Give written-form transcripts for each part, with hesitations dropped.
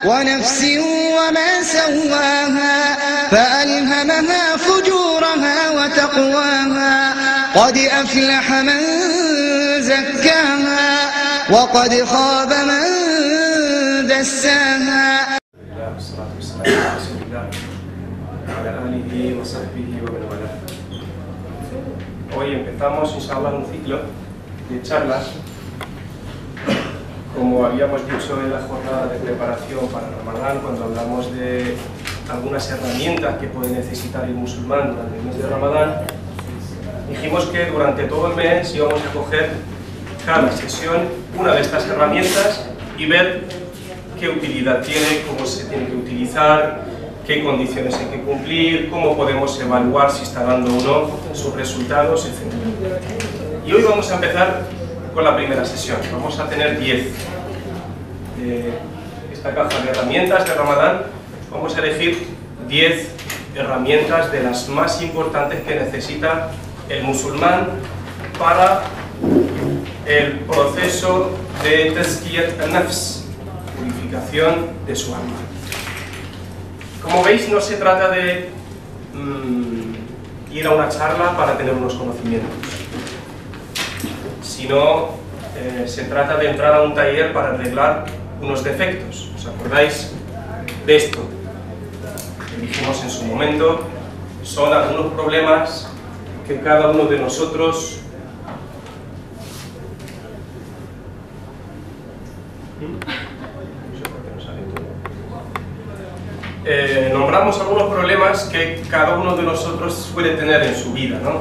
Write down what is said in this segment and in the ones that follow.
ونفس وما سواها فألهمها فجورها وتقواها قد أفلح من زكاها وقد خاب من دساها. والصلاة والسلام على رسول الله وعلى آله وصحبه ومن والاه. Hoy empezamos, inshallah, un ciclo de charlas. Como habíamos dicho en la jornada de preparación para Ramadán, cuando hablamos de algunas herramientas que puede necesitar el musulmán durante el mes de Ramadán, dijimos que durante todo el mes íbamos a coger cada sesión una de estas herramientas y ver qué utilidad tiene, cómo se tiene que utilizar, qué condiciones hay que cumplir, cómo podemos evaluar si está dando o no sus resultados, etc. Y hoy vamos a empezar con la primera sesión. Vamos a tener 10 de esta caja de herramientas de Ramadán. Vamos a elegir 10 herramientas de las más importantes que necesita el musulmán para el proceso de tazkiyat al-nafs, purificación de su alma. Como veis, no se trata de ir a una charla para tener unos conocimientos, sino se trata de entrar a un taller para arreglar unos defectos. ¿Os acordáis de esto? Que dijimos en su momento, son algunos problemas que cada uno de nosotros nombramos algunos problemas que cada uno de nosotros suele tener en su vida, ¿no?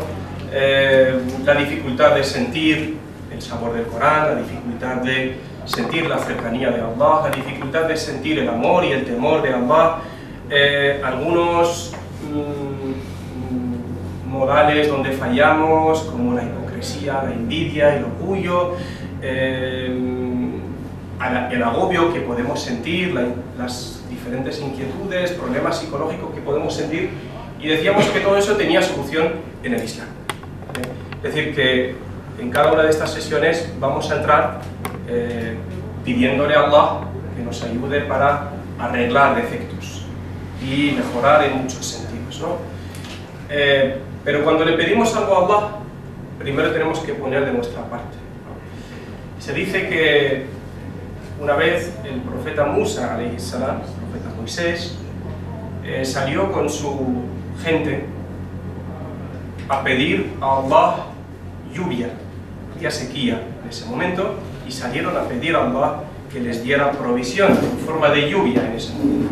La dificultad de sentir el sabor del Corán, la dificultad de sentir la cercanía de Allah, la dificultad de sentir el amor y el temor de Allah, algunos modales donde fallamos, como la hipocresía, la envidia, el orgullo, el agobio que podemos sentir, las diferentes inquietudes, problemas psicológicos que podemos sentir, y decíamos que todo eso tenía solución en el Islam. Es decir, que en cada una de estas sesiones vamos a entrar pidiéndole a Allah que nos ayude para arreglar defectos y mejorar en muchos sentidos, ¿no? Pero cuando le pedimos algo a Allah, primero tenemos que poner de nuestra parte, ¿no? Se dice que una vez el profeta Musa, alayhi salam, el profeta Moisés, salió con su gente a pedir a Allah lluvia, había sequía en ese momento, y salieron a pedir a Allah que les diera provisión en forma de lluvia en ese momento.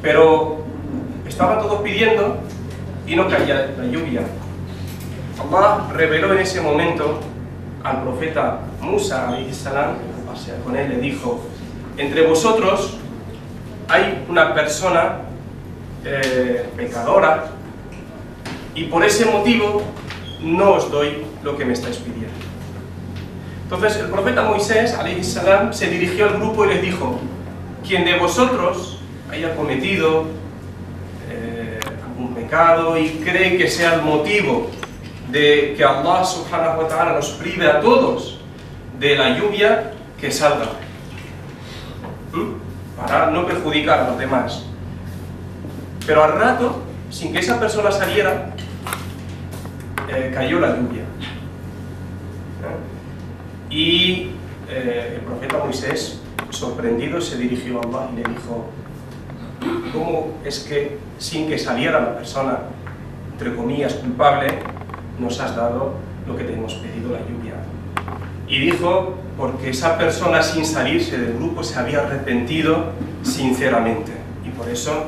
Pero estaban todos pidiendo y no caía la lluvia. Allah reveló en ese momento al profeta Musa, alayhi salam, con él, le dijo: entre vosotros hay una persona pecadora, y por ese motivo no os doy lo que me estáis pidiendo. Entonces el profeta Moisés, alayhi salam, se dirigió al grupo y les dijo: quien de vosotros haya cometido algún pecado y cree que sea el motivo de que Allah subhanahu wa ta'ala nos prive a todos de la lluvia, que salga, para no perjudicar a los demás. Pero al rato, sin que esa persona saliera, cayó la lluvia. Y el profeta Moisés, sorprendido, se dirigió a Allah y le dijo: ¿cómo es que sin que saliera la persona, entre comillas, culpable, nos has dado lo que te hemos pedido, la lluvia? Y dijo: porque esa persona, sin salirse del grupo, se había arrepentido sinceramente, y por eso,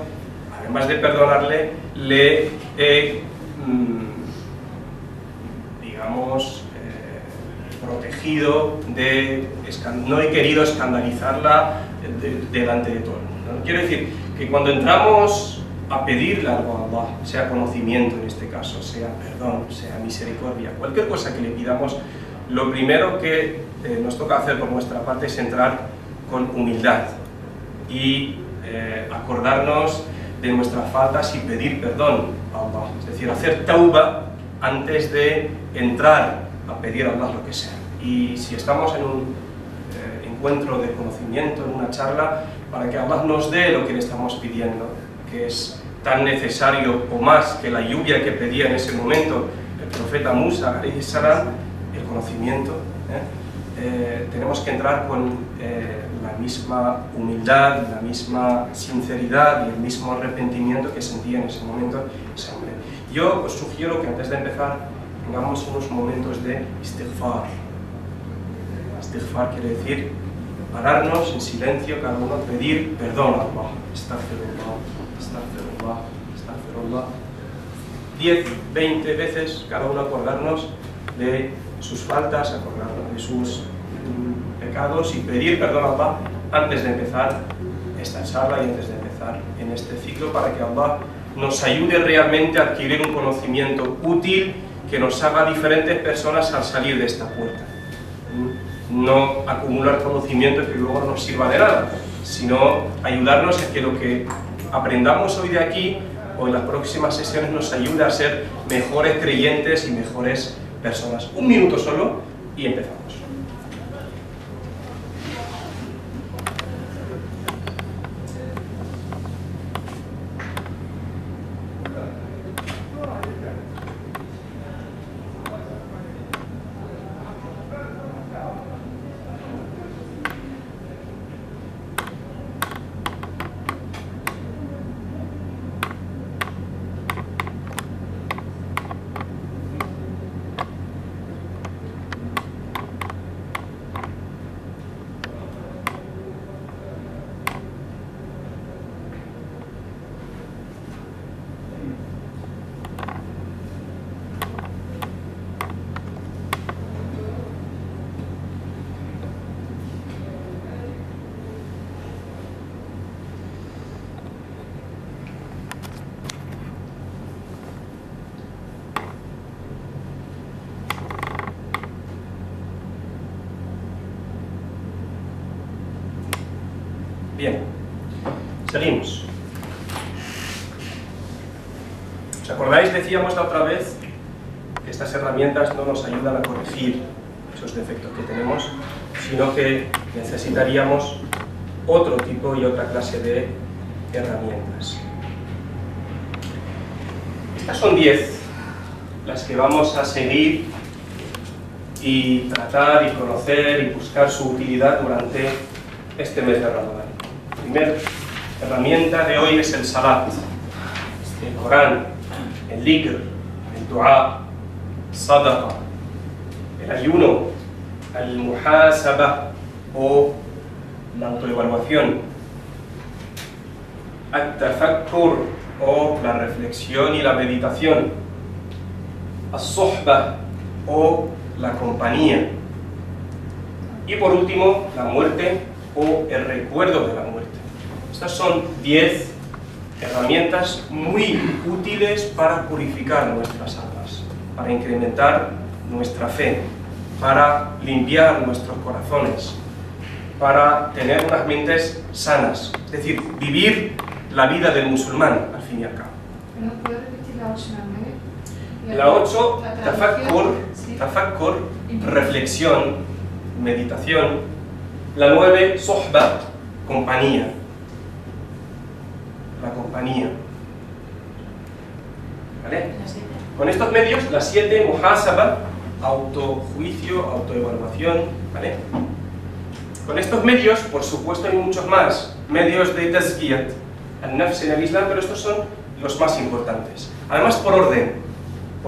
además de perdonarle, le he protegido, no he querido escandalizarla delante de todo el mundo. Quiero decir que cuando entramos a pedirle algo a Allah, sea conocimiento en este caso, sea perdón, sea misericordia, cualquier cosa que le pidamos, lo primero que nos toca hacer por nuestra parte es entrar con humildad y acordarnos de nuestras faltas y pedir perdón a Allah, es decir, hacer tauba antes de entrar a pedir a Allah lo que sea. Y si estamos en un encuentro de conocimiento, en una charla, para que Allah nos dé lo que le estamos pidiendo, que es tan necesario o más que la lluvia que pedía en ese momento el profeta Musa, alayhi salam, el conocimiento. Tenemos que entrar con la misma humildad, la misma sinceridad y el mismo arrepentimiento que sentía en ese momento ese hombre. Yo os sugiero que antes de empezar tengamos unos momentos de istighfar. Istighfar quiere decir pararnos en silencio, cada uno pedir perdón a Allah. Astaghfirullah, astaghfirullah, astaghfirullah. 10, 20 veces cada uno acordarnos de sus faltas, acordarnos de sus pecados y pedir perdón a Allah antes de empezar esta charla y antes de empezar en este ciclo, para que Allah nos ayude realmente a adquirir un conocimiento útil que nos haga diferentes personas al salir de esta puerta. No acumular conocimiento que luego no nos sirva de nada, sino ayudarnos a que lo que aprendamos hoy de aquí o en las próximas sesiones nos ayude a ser mejores creyentes y mejores personas. Un minuto solo y empezamos. Bien, seguimos. ¿Os acordáis? Decíamos la otra vez que estas herramientas no nos ayudan a corregir esos defectos que tenemos, sino que necesitaríamos otro tipo y otra clase de herramientas. Estas son 10 las que vamos a seguir y tratar y conocer y buscar su utilidad durante este mes de Ramadán. La primera herramienta de hoy es el salat, el Corán, el dhikr, el dua, sadaqa, el ayuno, el muhasaba o la autoevaluación, el tafakkur o la reflexión y la meditación, el suhba o la compañía, y por último la muerte o el recuerdo de la muerte. Estas son 10 herramientas muy útiles para purificar nuestras almas, para incrementar nuestra fe, para limpiar nuestros corazones, para tener unas mentes sanas, es decir, vivir la vida del musulmán, al fin y al cabo. ¿No puedo repetir la 8? La 8, tafakkur, reflexión, meditación. La 9, suhba, compañía. La compañía. ¿Vale? Con estos medios, la 7, muhasaba, autojuicio, autoevaluación. ¿Vale? Con estos medios, por supuesto, hay muchos más medios de tazkiyat al-nafs en el Islam, pero estos son los más importantes. Además, por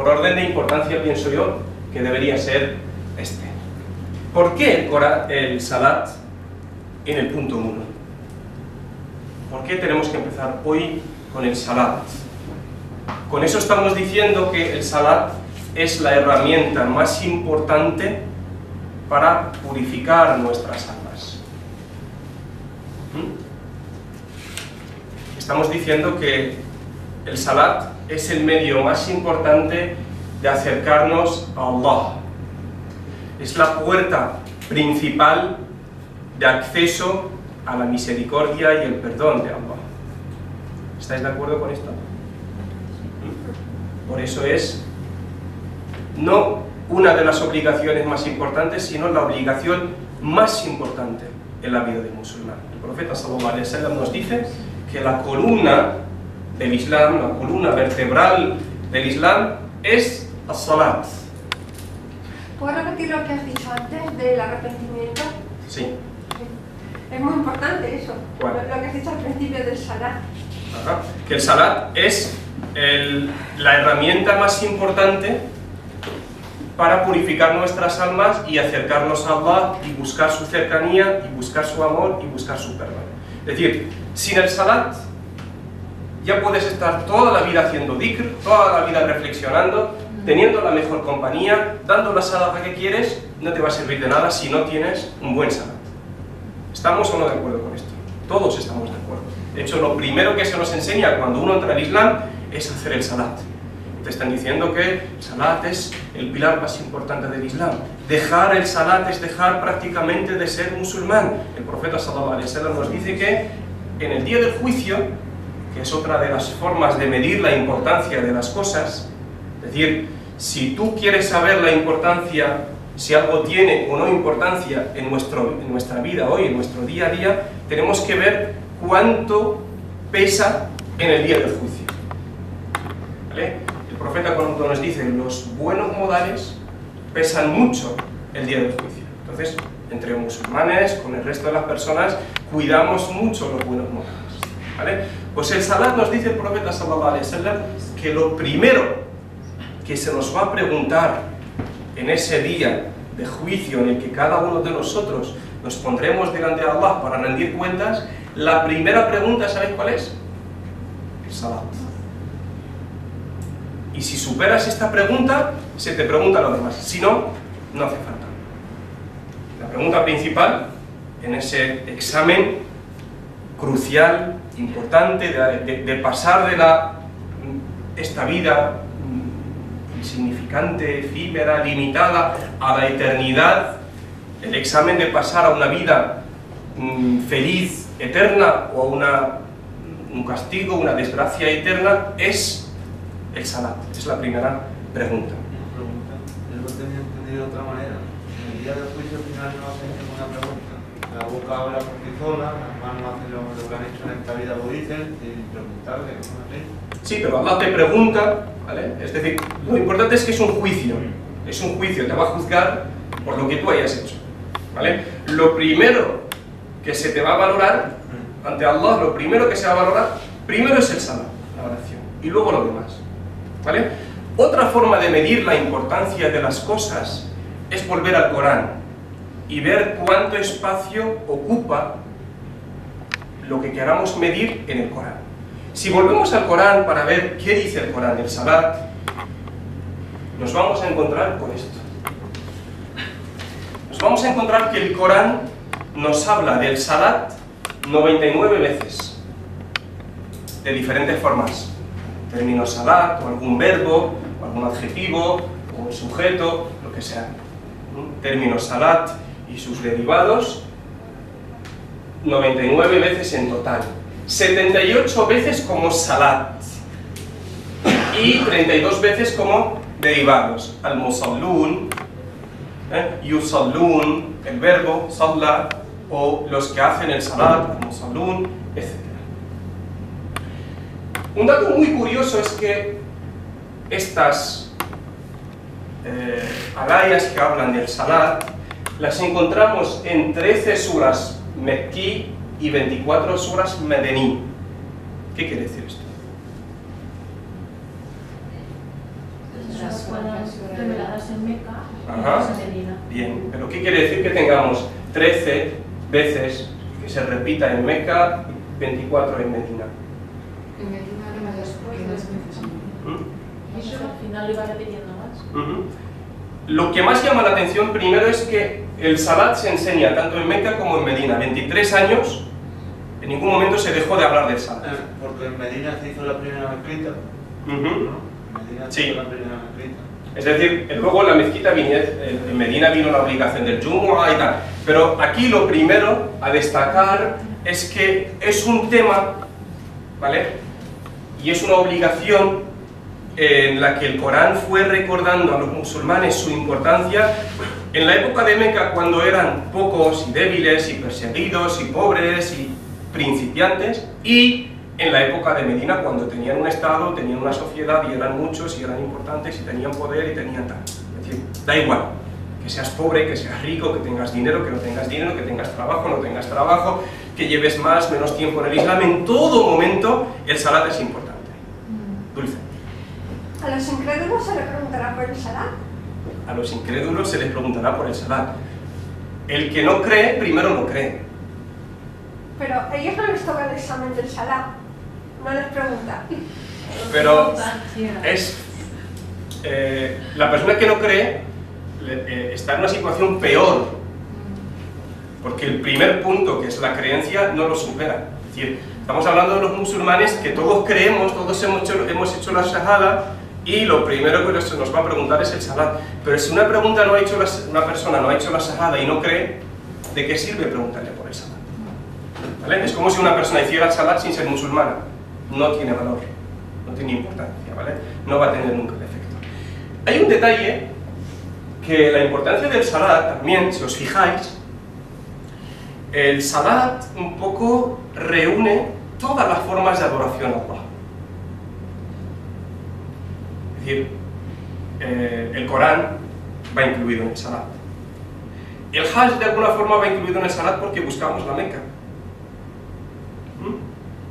orden de importancia, pienso yo, que debería ser este. ¿Por qué el salat en el punto 1? ¿Por qué tenemos que empezar hoy con el salat? Con eso estamos diciendo que el salat es la herramienta más importante para purificar nuestras almas. Estamos diciendo que el salat es el medio más importante de acercarnos a Allah. Es la puerta principal de acceso a la misericordia y el perdón de Allah. ¿Estáis de acuerdo con esto? Por eso es no una de las obligaciones más importantes, sino la obligación más importante. en la vida del musulmán. El profeta sallallahu alaihi wasallam nos dice que la columna del Islam, la columna vertebral del Islam es as-salat. ¿Puedes repetir lo que has dicho antes del arrepentimiento? Sí. Es muy importante eso, ¿Cuál? lo que has dicho al principio del salat. Ajá. Que el salat es la herramienta más importante para purificar nuestras almas y acercarnos a Allah y buscar su cercanía y buscar su amor y buscar su perdón. Es decir, sin el salat ya puedes estar toda la vida haciendo dhikr, toda la vida reflexionando, teniendo la mejor compañía, dando la sadaqa que quieres, no te va a servir de nada si no tienes un buen salat. ¿Estamos o no de acuerdo con esto? Todos estamos de acuerdo. De hecho, lo primero que se nos enseña cuando uno entra al Islam es hacer el salat. Te están diciendo que el salat es el pilar más importante del Islam. Dejar el salat es dejar prácticamente de ser musulmán. El profeta sallallahu alaihi wasallam nos dice que en el día del juicio, que es otra de las formas de medir la importancia de las cosas, es decir, si tú quieres saber la importancia, si algo tiene o no importancia en nuestra vida hoy, en nuestro día a día, tenemos que ver cuánto pesa en el día del juicio. ¿Vale? El profeta cuando nos dice los buenos modales pesan mucho el día del juicio. Entonces, entre musulmanes, con el resto de las personas, cuidamos mucho los buenos modales. ¿Vale? Pues el salat nos dice el profeta sallallahu alaihi wasallam que lo primero que se nos va a preguntar en ese día de juicio en el que cada uno de nosotros nos pondremos delante de Allah para rendir cuentas, la primera pregunta, ¿sabéis cuál es? El salat. Y si superas esta pregunta, se te pregunta lo demás. Si no, no hace falta. La pregunta principal en ese examen crucial, importante, de pasar de esta vida insignificante, efímera, limitada, a la eternidad, el examen de pasar a una vida feliz, eterna, o a un castigo, una desgracia eterna, es el salat. Es la primera pregunta. Yo lo tenía entendido de otra manera. En el día del juicio al final no hacen ninguna pregunta. La boca habla por sí sola, las manos hacen lo que han hecho en esta vida, lo dicen, sin preguntarle, ¿no? Sí, pero Allah te pregunta, ¿vale? Es decir, lo importante es que es un juicio. Es un juicio, te va a juzgar por lo que tú hayas hecho, ¿vale? Lo primero que se te va a valorar ante Allah, lo primero que se va a valorar, primero es el salat, la oración, y luego lo demás, ¿vale? Otra forma de medir la importancia de las cosas es volver al Corán y ver cuánto espacio ocupa lo que queramos medir en el Corán. Si volvemos al Corán para ver qué dice el Corán del salat, nos vamos a encontrar con esto. Nos vamos a encontrar que el Corán nos habla del salat 99 veces, de diferentes formas. Término salat, o algún verbo, o algún adjetivo, o un sujeto, lo que sea. Término salat y sus derivados, 99 veces en total. 78 veces como salat y 32 veces como derivados. Al-musallun, yusallun, el verbo, salla, o los que hacen el salat, al-musallun, etc. Un dato muy curioso es que estas alayas que hablan del salat las encontramos en 13 suras Mekki y 24 suras Medení. ¿Qué quiere decir esto? Las reveladas en Meca y Ajá. en Medina. Bien, pero ¿qué quiere decir que tengamos 13 veces que se repita en Meca y 24 en Medina? En Medina no me después de las veces. ¿Mm? Y eso al final lo iba repitiendo más. Ujú. Lo que más llama la atención primero es que el salat se enseña tanto en Meca como en Medina. 23 años, en ningún momento se dejó de hablar del salat. Porque en Medina se hizo la primera mezquita, Ujú. ¿no? En Medina se Sí. hizo la primera mezquita. Es decir, luego en la mezquita en Medina vino la obligación del Jumu'ah y tal. Pero aquí lo primero a destacar es que es un tema, ¿vale? Y es una obligación en la que el Corán fue recordando a los musulmanes su importancia En la época de Meca, cuando eran pocos y débiles y perseguidos y pobres y principiantes, y en la época de Medina, cuando tenían un estado, tenían una sociedad y eran muchos y eran importantes y tenían poder y tenían tal. Es decir, da igual, que seas pobre, que seas rico, que tengas dinero, que no tengas dinero, que tengas trabajo, no tengas trabajo, que lleves más, menos tiempo en el Islam, en todo momento el salat es importante. Dulce. ¿A los incrédulos se les preguntará por el salat? A los incrédulos se les preguntará por el salat. El que no cree, primero no cree. Pero a ellos no les toca el examen del salat, no les pregunta. Pero es... la persona que no cree está en una situación peor, porque el primer punto, que es la creencia, no lo supera. Es decir, estamos hablando de los musulmanes que todos creemos, todos hemos hecho la shahada, y lo primero que se nos va a preguntar es el salat. Pero si una persona no ha hecho la shahada y no cree, ¿de qué sirve preguntarle por el salat? ¿Vale? Es como si una persona hiciera el salat sin ser musulmana. No tiene valor, no tiene importancia, ¿vale? No va a tener nunca el efecto. Hay un detalle que la importancia del salat también, si os fijáis, el salat un poco reúne todas las formas de adoración a Allah. Es decir, el Corán va incluido en el salat. El Hajj de alguna forma va incluido en el salat porque buscamos la Meca.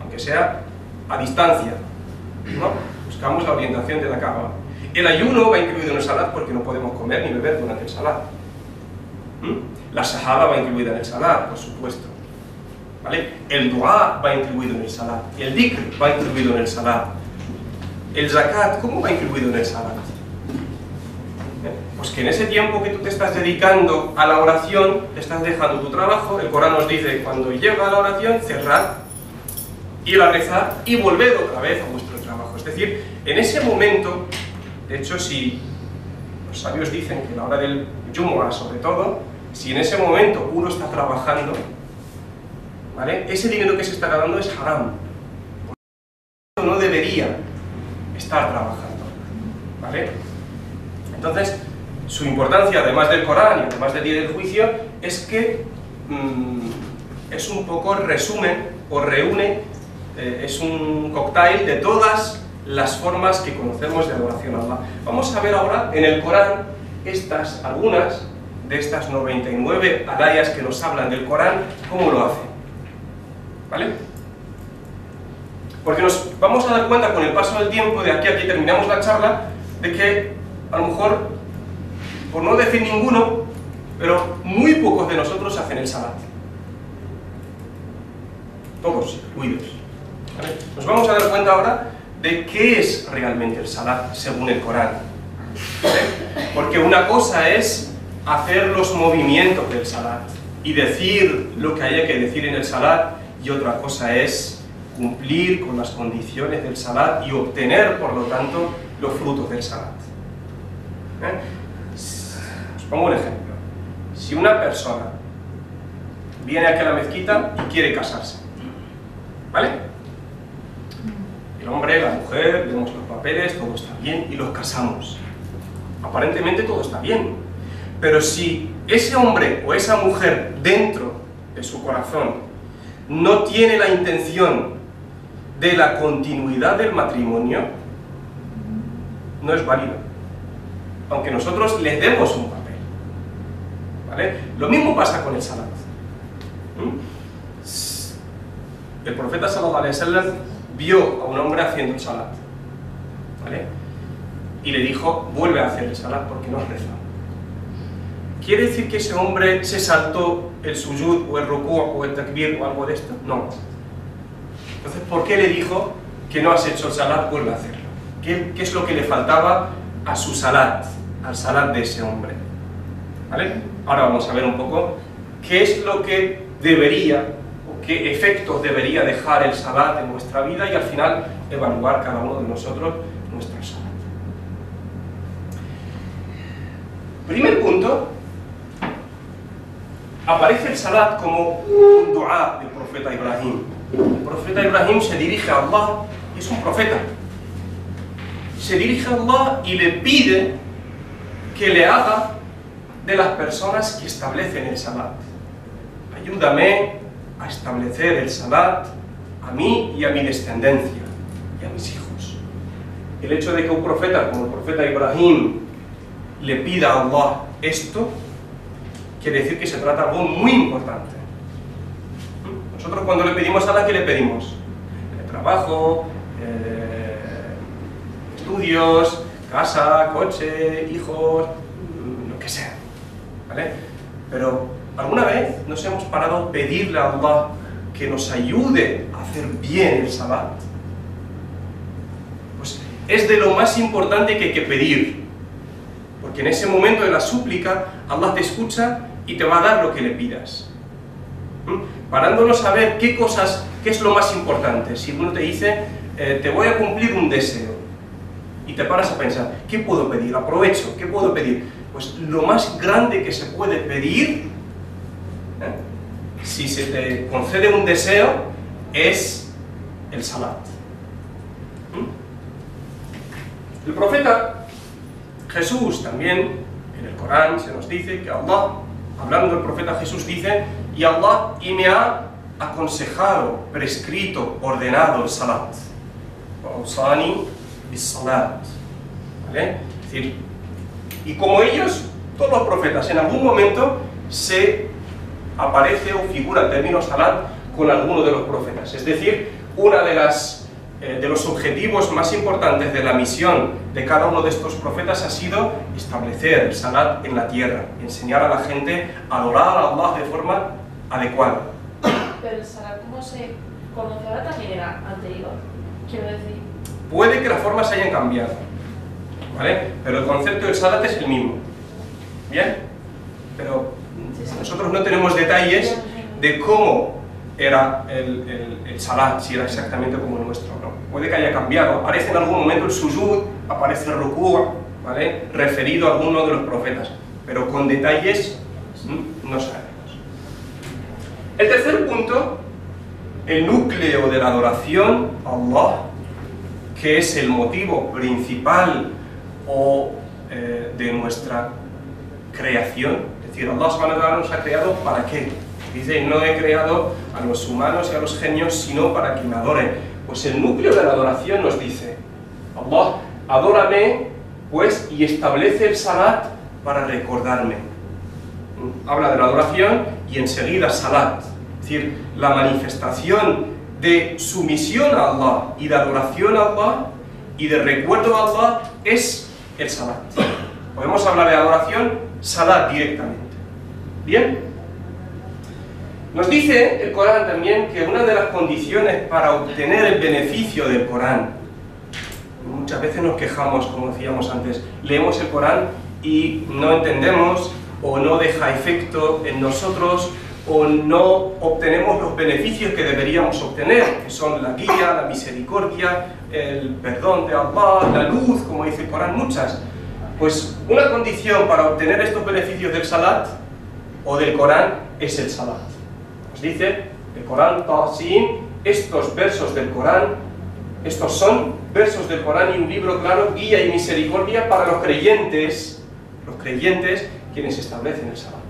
Aunque sea a distancia, ¿no? Buscamos la orientación de la Kaaba. El ayuno va incluido en el salat porque no podemos comer ni beber durante el salat. La shahada va incluida en el salat, por supuesto. ¿Vale? El dua va incluido en el salat. El dhikr va incluido en el salat. El zakat, ¿cómo va incluido en el salat? Pues que en ese tiempo que tú te estás dedicando a la oración, estás dejando tu trabajo. El Corán nos dice, cuando llega la oración, cerrad, ir a rezar y volver otra vez a vuestro trabajo. Es decir, en ese momento, de hecho, si los sabios dicen que a la hora del Jumu'ah, sobre todo, si en ese momento uno está trabajando, ¿vale? Ese dinero que se está dando es haram. No debería estar trabajando, ¿vale? Entonces, su importancia, además del Corán y además del día del juicio, es que es un poco resumen o reúne, es un cóctel de todas las formas que conocemos de adoración a Allah. Vamos a ver ahora en el Corán algunas de estas 99 alayas que nos hablan del Corán, cómo lo hacen, ¿vale? Porque nos vamos a dar cuenta con el paso del tiempo, de aquí a aquí terminamos la charla, de que a lo mejor, por no decir ninguno, pero muy pocos de nosotros hacen el salat. Todos, incluidos. ¿Vale? Nos vamos a dar cuenta ahora de qué es realmente el salat según el Corán. ¿Vale? Porque una cosa es hacer los movimientos del salat y decir lo que haya que decir en el salat, y otra cosa es cumplir con las condiciones del salat y obtener, por lo tanto, los frutos del salat. Os pongo un ejemplo. Si una persona viene aquí a la mezquita y quiere casarse, ¿vale? El hombre, la mujer, vemos los papeles, todo está bien y los casamos. Aparentemente todo está bien. Pero si ese hombre o esa mujer dentro de su corazón no tiene la intención de la continuidad del matrimonio, no es válido, aunque nosotros les demos un papel, ¿vale? Lo mismo pasa con el salat. El profeta sallallahu alaihi wasallam vio a un hombre haciendo el salat, ¿vale? Y le dijo, vuelve a hacer el salat porque no has rezado. ¿Quiere decir que ese hombre se saltó el sujud o el ruku' o el takbir o algo de esto? No. Entonces, ¿por qué le dijo que no has hecho el salat, vuelve a hacerlo? ¿Qué es lo que le faltaba a su salat, al salat de ese hombre? ¿Vale? Ahora vamos a ver un poco qué es lo que debería, o qué efectos debería dejar el salat en nuestra vida, y al final evaluar cada uno de nosotros nuestro salat. Primer punto, aparece el salat como un dua del profeta Ibrahim. El profeta Ibrahim se dirige a Allah, y es un profeta. Se dirige a Allah y le pide que le haga de las personas que establecen el salat. Ayúdame a establecer el salat a mí y a mi descendencia y a mis hijos. El hecho de que un profeta como el profeta Ibrahim le pida a Allah esto, quiere decir que se trata de algo muy importante. Nosotros cuando le pedimos a Allah, ¿qué le pedimos? Trabajo, estudios, casa, coche, hijos, lo que sea, ¿vale? Pero ¿alguna vez nos hemos parado a pedirle a Allah que nos ayude a hacer bien el salat? Pues es de lo más importante que hay que pedir, porque en ese momento de la súplica Allah te escucha y te va a dar lo que le pidas. Parándonos a ver qué es lo más importante. Si uno te dice, te voy a cumplir un deseo, y te paras a pensar, ¿qué puedo pedir? Aprovecho, ¿qué puedo pedir? Pues lo más grande que se puede pedir, si se te concede un deseo, es el salat. El profeta Jesús también, en el Corán se nos dice que Allah, hablando del profeta Jesús, dice, y me ha aconsejado, prescrito, ordenado el salat. Ausani bis salat. ¿Vale? Es decir, y como ellos, todos los profetas, en algún momento se aparece o figura el término salat con alguno de los profetas. Es decir, una de los objetivos más importantes de la misión de cada uno de estos profetas ha sido establecer el salat en la tierra, enseñar a la gente a adorar a Allah de forma adecuada. Pero el salat, ¿cómo se conoce ahora? También era anterior, quiero decir. Puede que las formas hayan cambiado, ¿vale? Pero el concepto del salat es el mismo. ¿Bien? Pero nosotros no tenemos detalles de cómo era el salat, si era exactamente como el nuestro, ¿no? Puede que haya cambiado. Aparece en algún momento el sujud, aparece el ruku', ¿vale? Referido a alguno de los profetas, pero con detalles no sabemos. El tercer punto, el núcleo de la adoración a Allah, que es el motivo principal de nuestra creación. Es decir, Allah subhanahu wa ta'ala nos ha creado ¿para qué? Dice, no he creado a los humanos y a los genios sino para que me adoren. Pues el núcleo de la adoración nos dice, Allah, adórame pues y establece el salat para recordarme. Habla de la adoración y enseguida salat, es decir, la manifestación de sumisión a Allah y de adoración a Allah y de recuerdo a Allah es el salat. Podemos hablar de adoración, salat directamente. ¿Bien? Nos dice el Corán también que una de las condiciones para obtener el beneficio del Corán, muchas veces nos quejamos, como decíamos antes, leemos el Corán y no entendemos o no deja efecto en nosotros o no obtenemos los beneficios que deberíamos obtener, que son la guía, la misericordia, el perdón de Allah, la luz, como dice el Corán, muchas. Pues una condición para obtener estos beneficios del salat o del Corán es el salat. Nos dice el Corán, Tasin, estos versos del Corán, estos son versos del Corán y un libro claro, guía y misericordia para los creyentes quienes establecen el salat.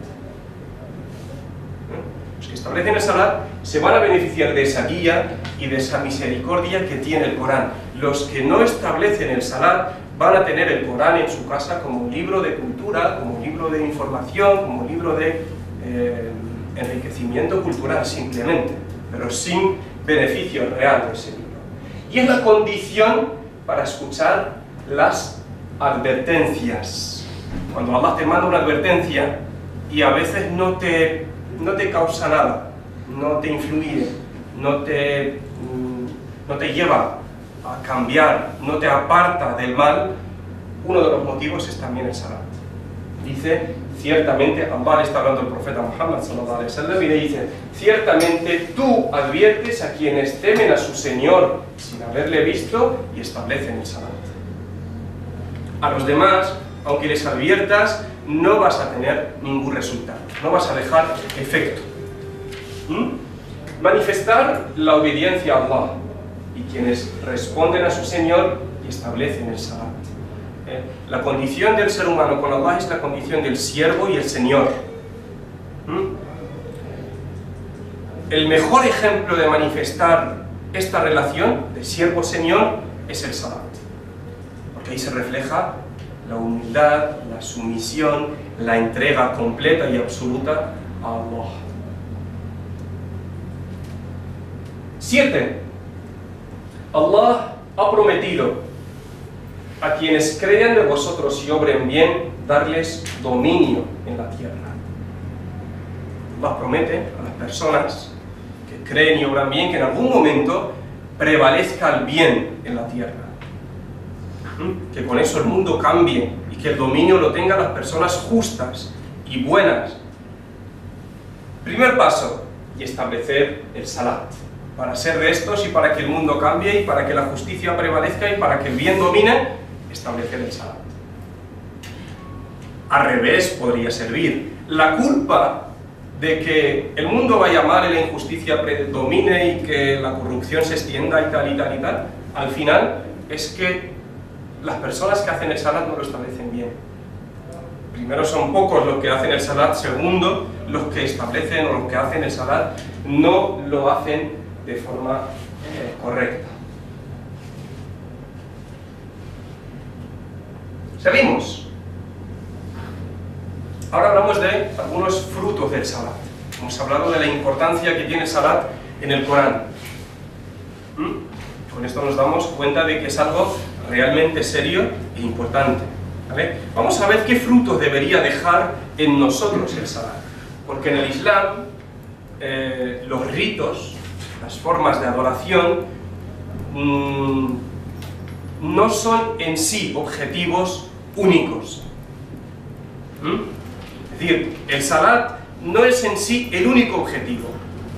Los que establecen el salat se van a beneficiar de esa guía y de esa misericordia que tiene el Corán. Los que no establecen el salat van a tener el Corán en su casa como un libro de cultura, como un libro de información, como un libro de enriquecimiento cultural simplemente, pero sin beneficio real de ese libro. Y es la condición para escuchar las advertencias. Cuando Allah te manda una advertencia y a veces no te causa nada, no te influye, no te lleva a cambiar, no te aparta del mal, uno de los motivos es también el salat. Dice, ciertamente, Allah está hablando del profeta Muhammad sallallahu alaihi wasallam y le dice, ciertamente tú adviertes a quienes temen a su Señor sin haberle visto y establecen el salat. A los demás, aunque les adviertas, no vas a tener ningún resultado, no vas a dejar efecto. Manifestar la obediencia a Allah y quienes responden a su Señor y establecen el salat. La condición del ser humano con Allah es la condición del siervo y el señor. El mejor ejemplo de manifestar esta relación de siervo-señor es el salat, porque ahí se refleja la humildad, la sumisión, la entrega completa y absoluta a Allah. 7. Allah ha prometido a quienes crean de vosotros y obren bien, darles dominio en la tierra. Allah promete a las personas que creen y obran bien que en algún momento prevalezca el bien en la tierra. Que con eso el mundo cambie y que el dominio lo tengan las personas justas y buenas. Primer paso, y establecer el salat. Para ser de estos y para que el mundo cambie y para que la justicia prevalezca y para que el bien domine, establecer el salat. Al revés podría servir. La culpa de que el mundo vaya mal y la injusticia predomine y que la corrupción se extienda y tal y tal y tal, al final es que las personas que hacen el salat no lo establecen bien. Primero, son pocos los que hacen el salat. Segundo, los que establecen o los que hacen el salat no lo hacen de forma correcta. Seguimos. Ahora hablamos de algunos frutos del salat. Hemos hablado de la importancia que tiene el salat en el Corán. Con esto nos damos cuenta de que es algo realmente serio e importante. ¿Vale? Vamos a ver qué frutos debería dejar en nosotros el salat. Porque en el Islam los ritos, las formas de adoración, no son en sí objetivos únicos. Es decir, el salat no es en sí el único objetivo,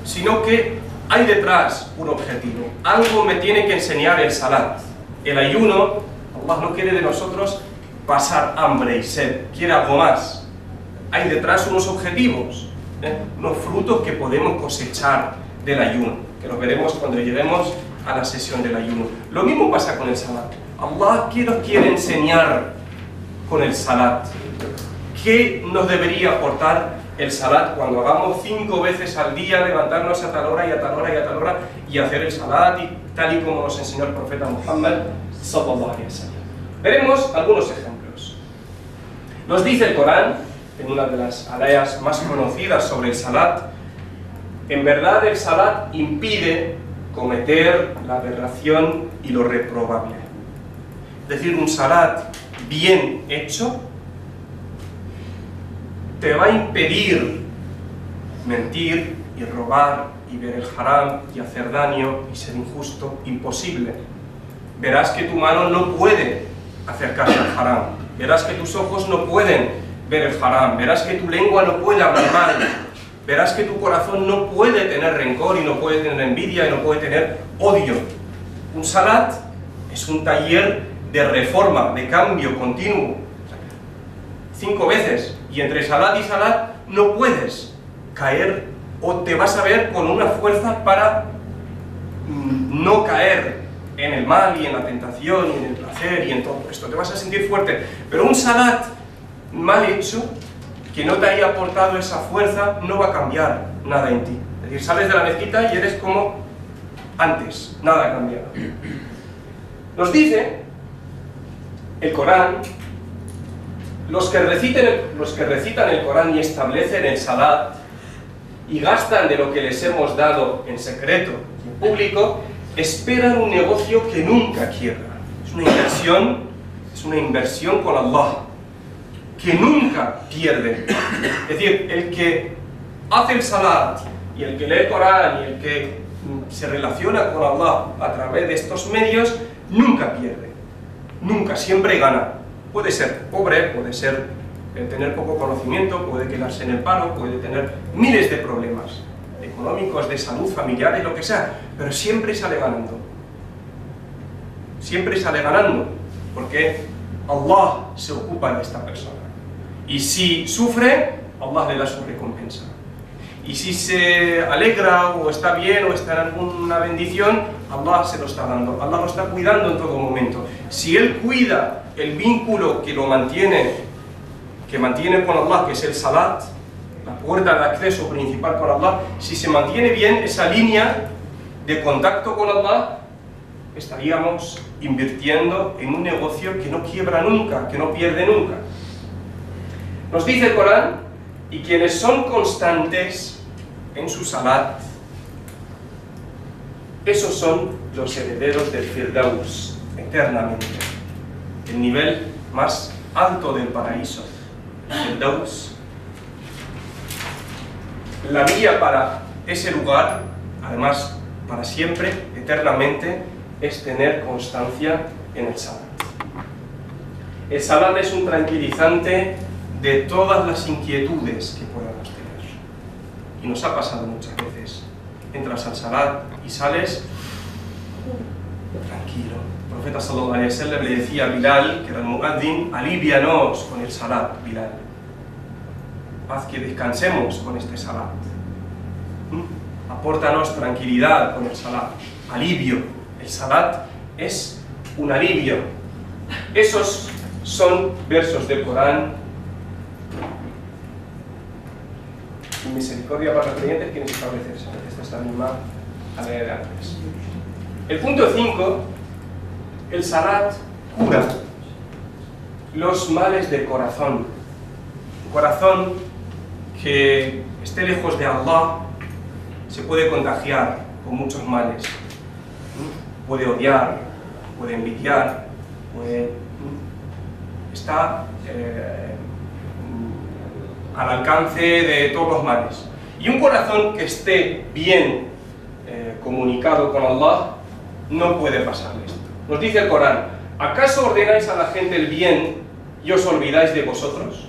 sino que hay detrás un objetivo. Algo me tiene que enseñar el salat. El ayuno, Allah no quiere de nosotros pasar hambre y sed, quiere algo más. Hay detrás unos objetivos, unos frutos que podemos cosechar del ayuno, que los veremos cuando lleguemos a la sesión del ayuno. Lo mismo pasa con el salat. Allah, ¿qué nos quiere enseñar con el salat? ¿Qué nos debería aportar el salat cuando hagamos 5 veces al día, levantarnos a tal hora y a tal hora y a tal hora y hacer el salat tal y como nos enseñó el profeta Muhammad sallallahu alaihi wasallam? Veremos algunos ejemplos. Nos dice el Corán, en una de las ayas más conocidas sobre el salat, en verdad el salat impide cometer la aberración y lo reprobable. Es decir, un salat bien hecho te va a impedir mentir y robar y ver el haram y hacer daño y ser injusto, imposible. Verás que tu mano no puede acercarse al haram, verás que tus ojos no pueden ver el haram, verás que tu lengua no puede hablar mal, verás que tu corazón no puede tener rencor y no puede tener envidia y no puede tener odio. Un salat es un taller de reforma, de cambio continuo. 5 veces, y entre salat y salat no puedes caer o te vas a ver con una fuerza para no caer en el mal y en la tentación y en el placer y en todo esto. Te vas a sentir fuerte, pero un salat mal hecho, que no te haya aportado esa fuerza, no va a cambiar nada en ti. Es decir, sales de la mezquita y eres como antes, nada ha cambiado. Nos dice el Corán, los que recitan el Corán y establecen el salat y gastan de lo que les hemos dado en secreto y en público, esperan un negocio que nunca quiebra. Es una inversión con Allah, que nunca pierde. Es decir, el que hace el salat y el que lee el Corán y el que se relaciona con Allah a través de estos medios, nunca pierde. Nunca, siempre gana. Puede ser pobre, puede ser tener poco conocimiento, puede quedarse en el paro, puede tener miles de problemas económicos, de salud, familiares, lo que sea, pero siempre sale ganando. Siempre sale ganando, porque Allah se ocupa de esta persona. Y si sufre, Allah le da su recompensa. Y si se alegra o está bien o está en alguna bendición, Allah se lo está dando. Allah lo está cuidando en todo momento. Si Él cuida el vínculo que lo mantiene, con Allah, que es el salat, la puerta de acceso principal con Allah, si se mantiene bien esa línea de contacto con Allah, estaríamos invirtiendo en un negocio que no quiebra nunca, que no pierde nunca. Nos dice el Corán, y quienes son constantes en su salat, esos son los herederos del Firdaus, eternamente. El nivel más alto del paraíso, el Firdaus. La vía para ese lugar, además para siempre, eternamente, es tener constancia en el salat. El salat es un tranquilizante de todas las inquietudes que podamos tener. Y nos ha pasado muchas veces. Entras al salat y sales tranquilo. El profeta sallallahu alaihi wasallam le decía a Bilal, que era el muaddin, alivianos con el salat, Bilal. Haz que descansemos con este salat. Apórtanos tranquilidad con el salat, alivio. El salat es un alivio. Esos son versos del Corán. Y misericordia para los creyentes quieren establecerse. Esta es la misma a leer antes. El punto 5, el salat cura los males del corazón. Un corazón que esté lejos de Allah se puede contagiar con muchos males. Puede odiar, puede envidiar, está al alcance de todos los males. Y un corazón que esté bien comunicado con Allah no puede pasarle esto. Nos dice el Corán, ¿acaso ordenáis a la gente el bien y os olvidáis de vosotros?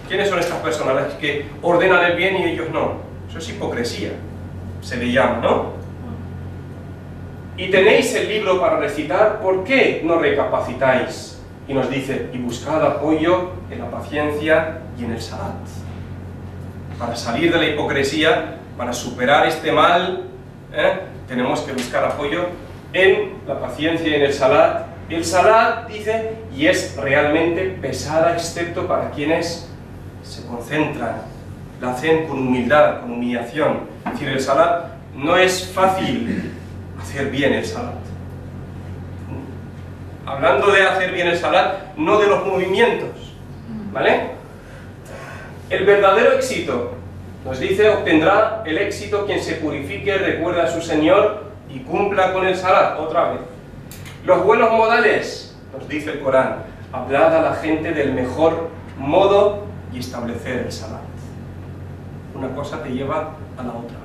¿Quiénes son estas personas las que ordenan el bien y ellos no? Eso es hipocresía, se le llama, ¿no? Y tenéis el libro para recitar, ¿por qué no recapacitáis? Y nos dice, y buscad apoyo en la paciencia y en el salat. Para salir de la hipocresía, para superar este mal, tenemos que buscar apoyo en la paciencia y en el salat. El salat, dice, y es realmente pesada, excepto para quienes se concentran, la hacen con humildad, con humillación. Es decir, el salat no es fácil hacer bien el salat. Hablando de hacer bien el salat, no de los movimientos, ¿vale? El verdadero éxito, nos dice, obtendrá el éxito quien se purifique, recuerda a su Señor y cumpla con el salat, otra vez. Los buenos modales, nos dice el Corán, hablad a la gente del mejor modo y establecer el salat. Una cosa te lleva a la otra.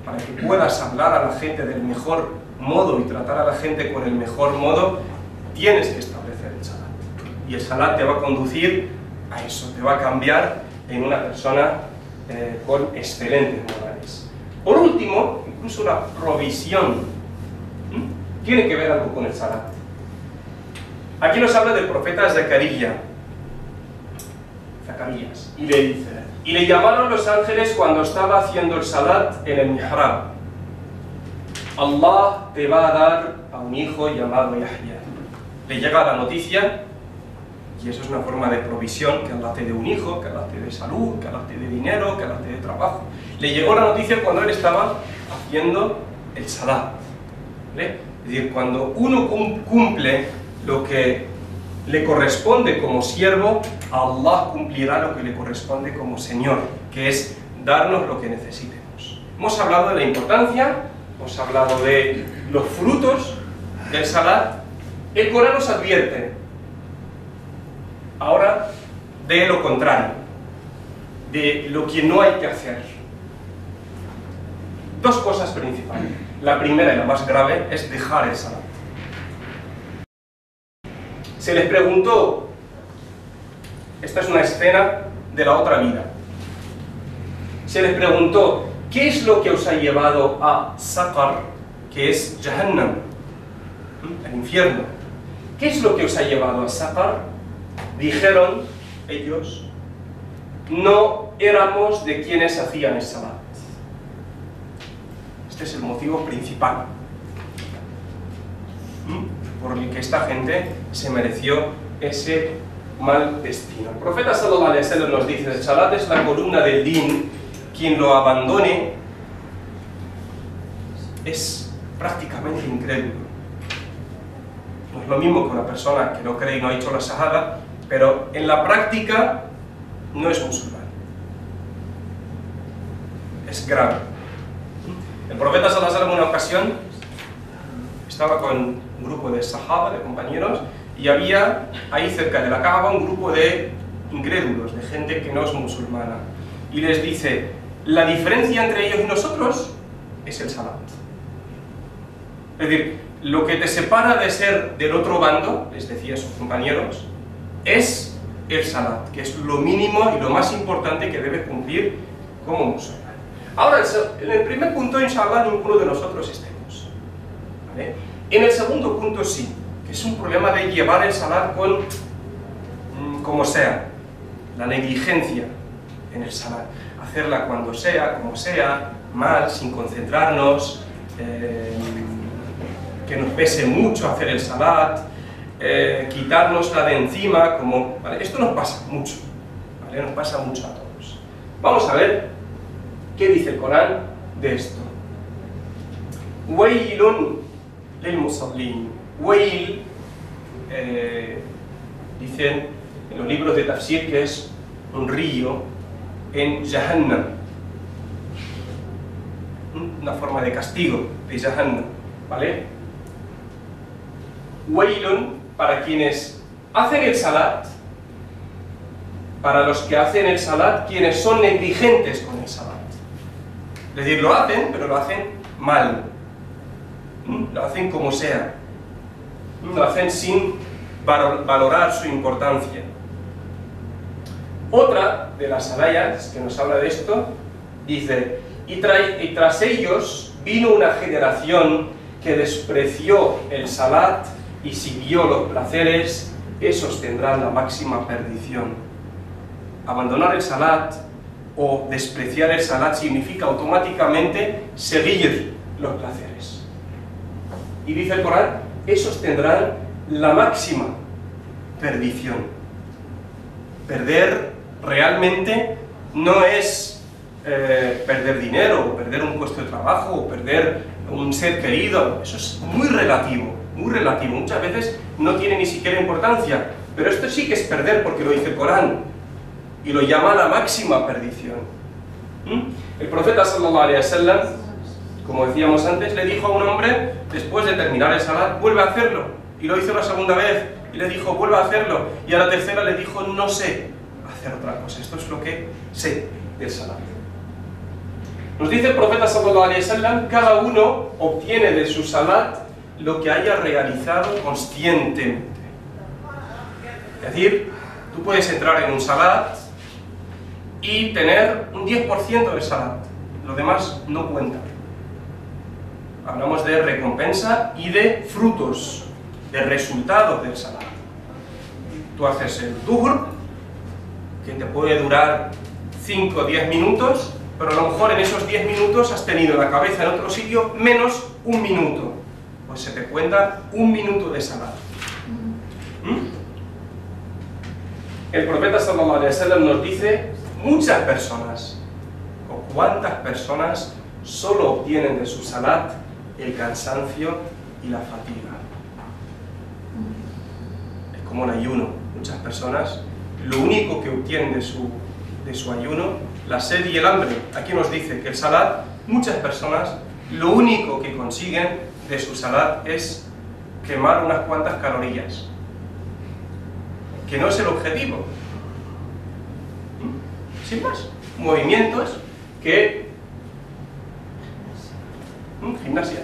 Para que puedas hablar a la gente del mejor modo y tratar a la gente con el mejor modo, tienes que establecer el salat. Y el salat te va a conducir a eso, te va a cambiar en una persona con excelentes modales. Por último, incluso la provisión tiene que ver algo con el salat. Aquí nos habla del profeta Zacarías, y le dice, y le llamaron los ángeles cuando estaba haciendo el salat en el mihrab. Allah te va a dar a un hijo llamado Yahya. Le llega la noticia, y eso es una forma de provisión, que Allah te dé un hijo, que Allah te dé salud, que Allah te dé dinero, que Allah te dé trabajo. Le llegó la noticia cuando él estaba haciendo el salat. ¿Vale? Es decir, cuando uno cumple lo que le corresponde como siervo, Allah cumplirá lo que le corresponde como Señor, que es darnos lo que necesitemos. Hemos hablado de la importancia, hemos hablado de los frutos del salat. El Corán nos advierte ahora de lo contrario, de lo que no hay que hacer. Dos cosas principales. La primera y la más grave es dejar el salat. Se les preguntó, esta es una escena de la otra vida, se les preguntó, ¿qué es lo que os ha llevado a Saqar, que es Jahannam, el infierno? ¿Qué es lo que os ha llevado a Saqar? Dijeron ellos, no éramos de quienes hacían el salat. Este es el motivo principal. por el que esta gente se mereció ese mal destino. El profeta sallallahu alaihi wasallam nos dice: el salat es la columna del din, quien lo abandone es prácticamente incrédulo. No es lo mismo que una persona que no cree y no ha hecho la shahada, pero en la práctica no es musulmán. Es grave. El profeta sallallahu alaihi wasallam en una ocasión estaba con un grupo de sahaba, de compañeros, y había ahí cerca de la Kaaba un grupo de incrédulos, de gente que no es musulmana. Y les dice: la diferencia entre ellos y nosotros es el salat. Es decir, lo que te separa de ser del otro bando, les decía a sus compañeros, es el salat, que es lo mínimo y lo más importante que debes cumplir como musulmán. Ahora, en el primer punto, inshallah, ninguno de nosotros estemos, ¿vale? En el segundo punto sí, que es un problema de llevar el salat con, como sea, la negligencia en el salat, hacerla cuando sea, como sea, mal, sin concentrarnos, que nos pese mucho hacer el salat, quitárnosla de encima, como, ¿vale? Esto nos pasa mucho, ¿vale? Nos pasa mucho a todos. Vamos a ver qué dice el Corán de esto. Wailun lil musallin. Wail, dicen en los libros de tafsir que es un río en Jahannam, una forma de castigo de Jahannam, ¿vale? Wailun para quienes hacen el salat, para los que hacen el salat, quienes son negligentes con el salat. Es decir, lo hacen, pero lo hacen mal, lo hacen como sea, lo hacen sin valorar su importancia. Otra de las ayats que nos habla de esto dice: y tras ellos vino una generación que despreció el salat y siguió los placeres, esos tendrán la máxima perdición. Abandonar el salat o despreciar el salat significa automáticamente seguir los placeres. Y dice el Corán: esos tendrán la máxima perdición. Perder realmente no es perder dinero, o perder un puesto de trabajo, o perder un ser querido. Eso es muy relativo, muy relativo. Muchas veces no tiene ni siquiera importancia, pero esto sí que es perder, porque lo dice el Corán y lo llama la máxima perdición. El profeta sallallahu alaihi wasallam, como decíamos antes, le dijo a un hombre, después de terminar el salat: vuelve a hacerlo. Y lo hizo la segunda vez y le dijo: vuelve a hacerlo. Y a la tercera le dijo: no sé hacer otra cosa, esto es lo que sé del salat. Nos dice el profeta sallallahu alaihi wasallam: cada uno obtiene de su salat lo que haya realizado conscientemente. Es decir, tú puedes entrar en un salat y tener un 10% de salat, lo demás no cuenta. Hablamos de recompensa y de frutos, de resultados del salat. Tú haces el dhuhr, que te puede durar 5 o 10 minutos, pero a lo mejor en esos 10 minutos has tenido la cabeza en otro sitio menos un minuto. Pues se te cuenta un minuto de salat. El profeta sallallahu alaihi wasallam nos dice: muchas personas, o cuántas personas, solo obtienen de su salat el cansancio y la fatiga. Es como el ayuno. Muchas personas, lo único que obtienen de su ayuno, la sed y el hambre. Aquí nos dice que el salat, muchas personas, lo único que consiguen de su salat es quemar unas cuantas calorías, que no es el objetivo. Sin más, movimientos que... gimnasia.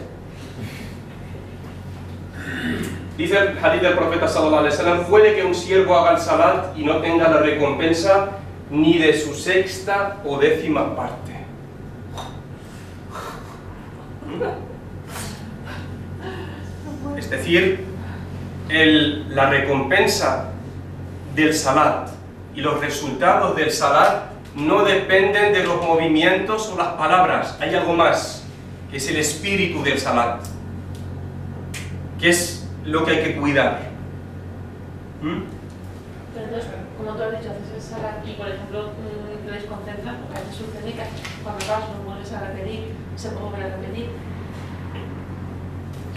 Dice el hadith del profeta sallallahu alaihi wasallam: puede que un siervo haga el salat y no tenga la recompensa ni de su sexta o décima parte. Es decir, la recompensa del salat y los resultados del salat no dependen de los movimientos o las palabras. Hay algo más, que es el espíritu del salat, que es lo que hay que cuidar? Pero entonces, como tú has dicho, haces el salat y, por ejemplo, te desconcentras, porque a veces sucede que cuando acabas no vuelves a repetir, se puede volver a repetir.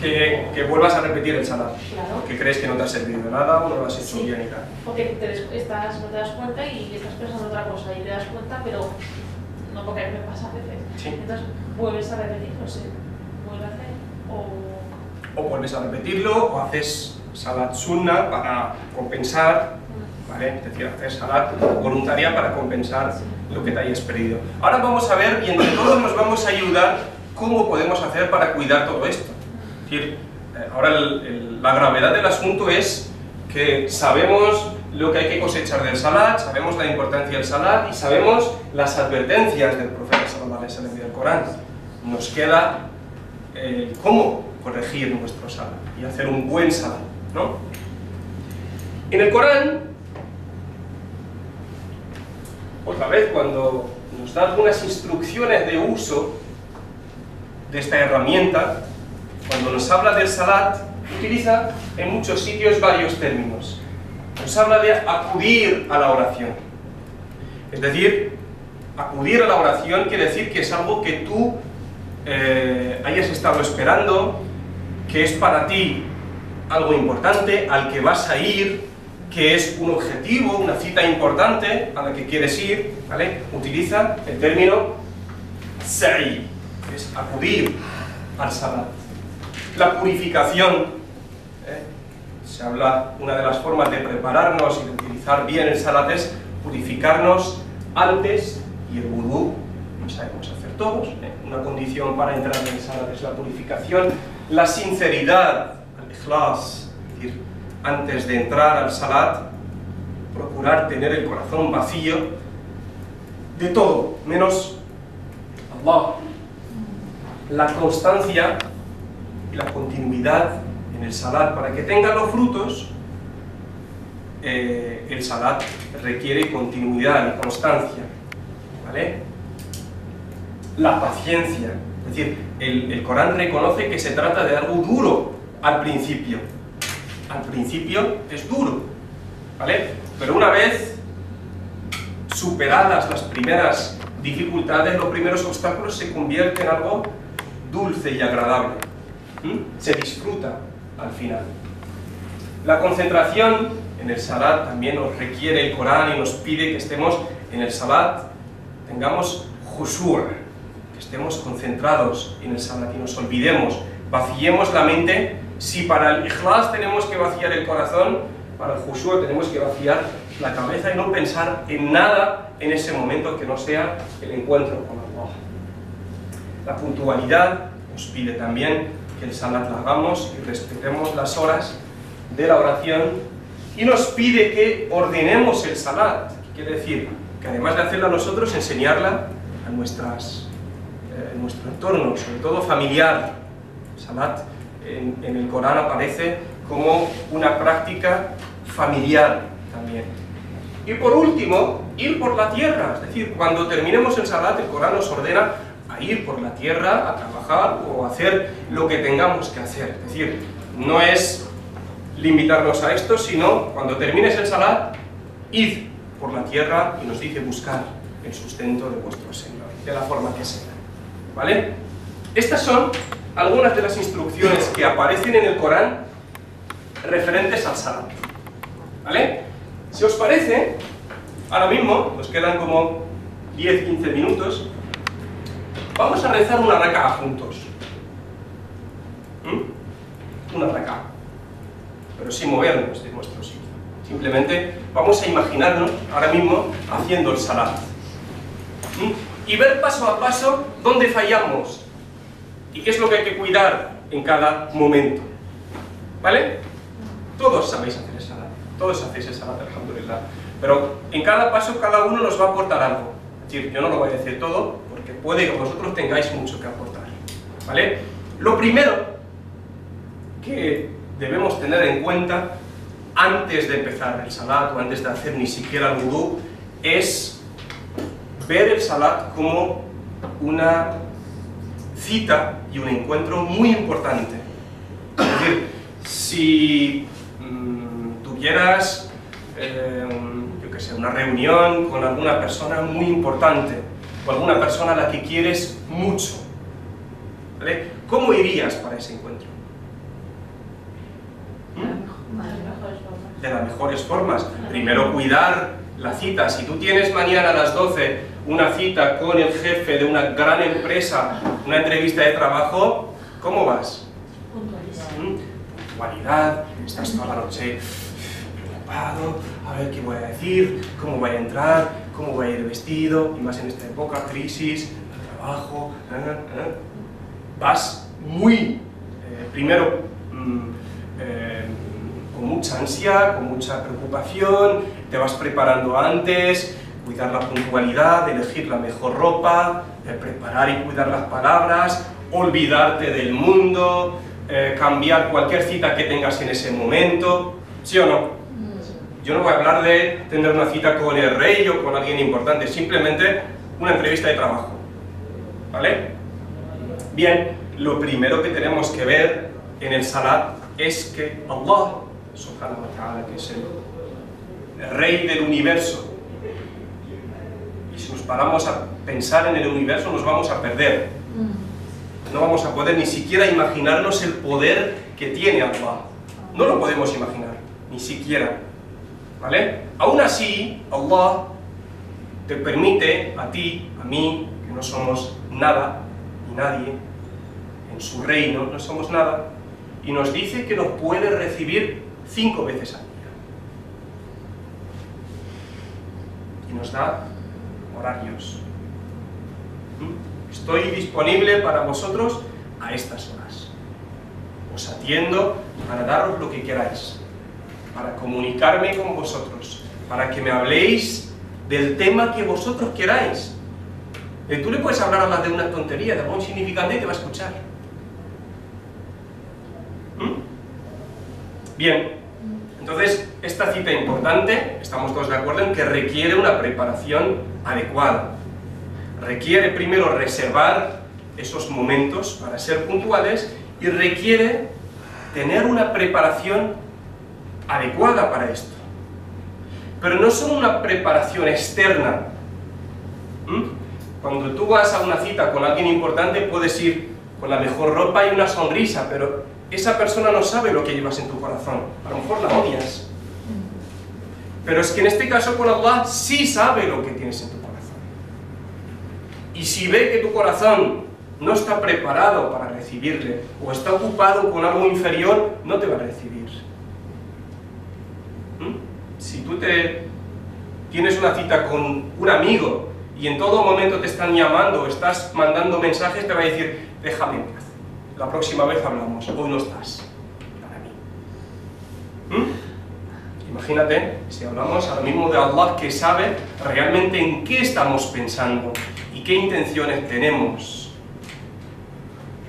Que vuelvas a repetir el salat, Claro. porque crees que no te ha servido de nada o no lo has hecho Sí. bien y tal. Porque no te das cuenta y estás pensando otra cosa y te das cuenta, pero no, porque a mí me pasa a veces. Sí. Entonces, vuelves a repetir, no sé, vuelves a hacer O vuelves a repetirlo, o haces salat sunna para compensar, ¿vale? Es decir, hacer salat voluntaria para compensar lo que te hayas perdido. Ahora vamos a ver, y entre todos nos vamos a ayudar, cómo podemos hacer para cuidar todo esto. Es decir, ahora la gravedad del asunto es que sabemos lo que hay que cosechar del salat, sabemos la importancia del salat y sabemos las advertencias del profeta sallallahu alaihi wasallam del Corán. Nos queda cómo corregir nuestro salat y hacer un buen salat, ¿no? En el Corán, otra vez, cuando nos da algunas instrucciones de uso de esta herramienta, cuando nos habla del salat, utiliza en muchos sitios varios términos. Nos habla de acudir a la oración. Es decir, acudir a la oración quiere decir que es algo que tú hayas estado esperando, que es para ti algo importante, al que vas a ir, que es un objetivo, una cita importante a la que quieres ir, ¿vale? Utiliza el término sa'i, que es acudir al salat. La purificación, se habla, una de las formas de prepararnos y de utilizar bien el salat es purificarnos antes, y el wudú, lo sabemos hacer todos, una condición para entrar en el salat es la purificación. La sinceridad, el ikhlas, es decir, antes de entrar al salat, procurar tener el corazón vacío de todo, menos Allah. La constancia y la continuidad en el salat, para que tenga los frutos, el salat requiere continuidad y constancia, ¿vale? La paciencia, es decir, el Corán reconoce que se trata de algo duro al principio. Al principio es duro, ¿vale? Pero una vez superadas las primeras dificultades, los primeros obstáculos, se convierte en algo dulce y agradable. Se disfruta al final. La concentración en el salat también nos requiere el Corán y nos pide que estemos en el salat, tengamos khushu', que estemos concentrados en el salat y nos olvidemos, vaciemos la mente. Si para el ikhlas tenemos que vaciar el corazón, para el khushu' tenemos que vaciar la cabeza y no pensar en nada en ese momento que no sea el encuentro con Allah. La puntualidad nos pide también que el salat lo hagamos y respetemos las horas de la oración, y nos pide que ordenemos el salat, quiere decir que además de hacerla nosotros, enseñarla a nuestro entorno, sobre todo familiar. El salat en el Corán aparece como una práctica familiar también. Y por último, ir por la tierra, es decir, cuando terminemos el salat, el Corán nos ordena a ir por la tierra, a trabajar o a hacer lo que tengamos que hacer. Es decir, no es limitarnos a esto, sino cuando termines el salat, id por la tierra, y nos dice buscar el sustento de vuestro Señor, de la forma que sea. ¿Vale? Estas son algunas de las instrucciones que aparecen en el Corán referentes al salat. ¿Vale? Si os parece, ahora mismo, nos quedan como 10-15 minutos, vamos a rezar una rak'a juntos. Una rak'a, pero sin movernos de nuestro sitio. Simplemente vamos a imaginarnos ahora mismo haciendo el salat. Y ver paso a paso dónde fallamos y qué es lo que hay que cuidar en cada momento. ¿Vale? Todos sabéis hacer el salat, todos hacéis el salat, alhamdulillah. Pero en cada paso cada uno nos va a aportar algo. Es decir, yo no lo voy a decir todo, porque puede que vosotros tengáis mucho que aportar. ¿Vale? Lo primero que debemos tener en cuenta antes de empezar el salat o antes de hacer ni siquiera el wudú es ver el salat como una cita y un encuentro muy importante. Es decir, Si tuvieras, yo qué sé, una reunión con alguna persona muy importante, o alguna persona a la que quieres mucho, ¿vale? ¿Cómo irías para ese encuentro? De las mejores formas. Primero, cuidar la cita. Si tú tienes mañana a las 12 una cita con el jefe de una gran empresa, una entrevista de trabajo, ¿cómo vas? Puntualidad, estás toda la noche preocupado, a ver qué voy a decir, cómo voy a entrar, cómo voy a ir vestido, y más en esta época, crisis, trabajo, vas muy, primero, con mucha ansia, con mucha preocupación, te vas preparando antes, cuidar la puntualidad, elegir la mejor ropa, preparar y cuidar las palabras, olvidarte del mundo, cambiar cualquier cita que tengas en ese momento, ¿sí o no? Yo no voy a hablar de tener una cita con el rey o con alguien importante, simplemente una entrevista de trabajo, ¿vale? Bien, lo primero que tenemos que ver en el salat es que Allah, subhanahu wa ta'ala, que es el rey del universo, y si nos paramos a pensar en el universo nos vamos a perder. No vamos a poder ni siquiera imaginarnos el poder que tiene Allah. No lo podemos imaginar, ni siquiera. ¿Vale? Aún así, Allah te permite a ti, a mí, que no somos nada ni nadie, en su reino no somos nada, y nos dice que nos puede recibir 5 veces al día. Y nos da horarios. Estoy disponible para vosotros a estas horas. Os atiendo para daros lo que queráis, para comunicarme con vosotros, para que me habléis del tema que vosotros queráis. Tú le puedes hablar a la de una tontería, de algo insignificante, y te va a escuchar. Bien, entonces esta cita importante, estamos todos de acuerdo en que requiere una preparación adecuada. Requiere primero reservar esos momentos para ser puntuales y requiere tener una preparación adecuada para esto. Pero no solo una preparación externa. Cuando tú vas a una cita con alguien importante puedes ir con la mejor ropa y una sonrisa, pero esa persona no sabe lo que llevas en tu corazón. A lo mejor la odias. Pero es que en este caso con Allah sí sabe lo que tienes en tu corazón. Y si ve que tu corazón no está preparado para recibirle, o está ocupado con algo inferior, no te va a recibir. Si tú tienes una cita con un amigo, y en todo momento te están llamando, o estás mandando mensajes, te va a decir, déjame en paz, la próxima vez hablamos, hoy no estás para mí. Imagínate, si hablamos ahora mismo de Allah, que sabe realmente en qué estamos pensando, y qué intenciones tenemos.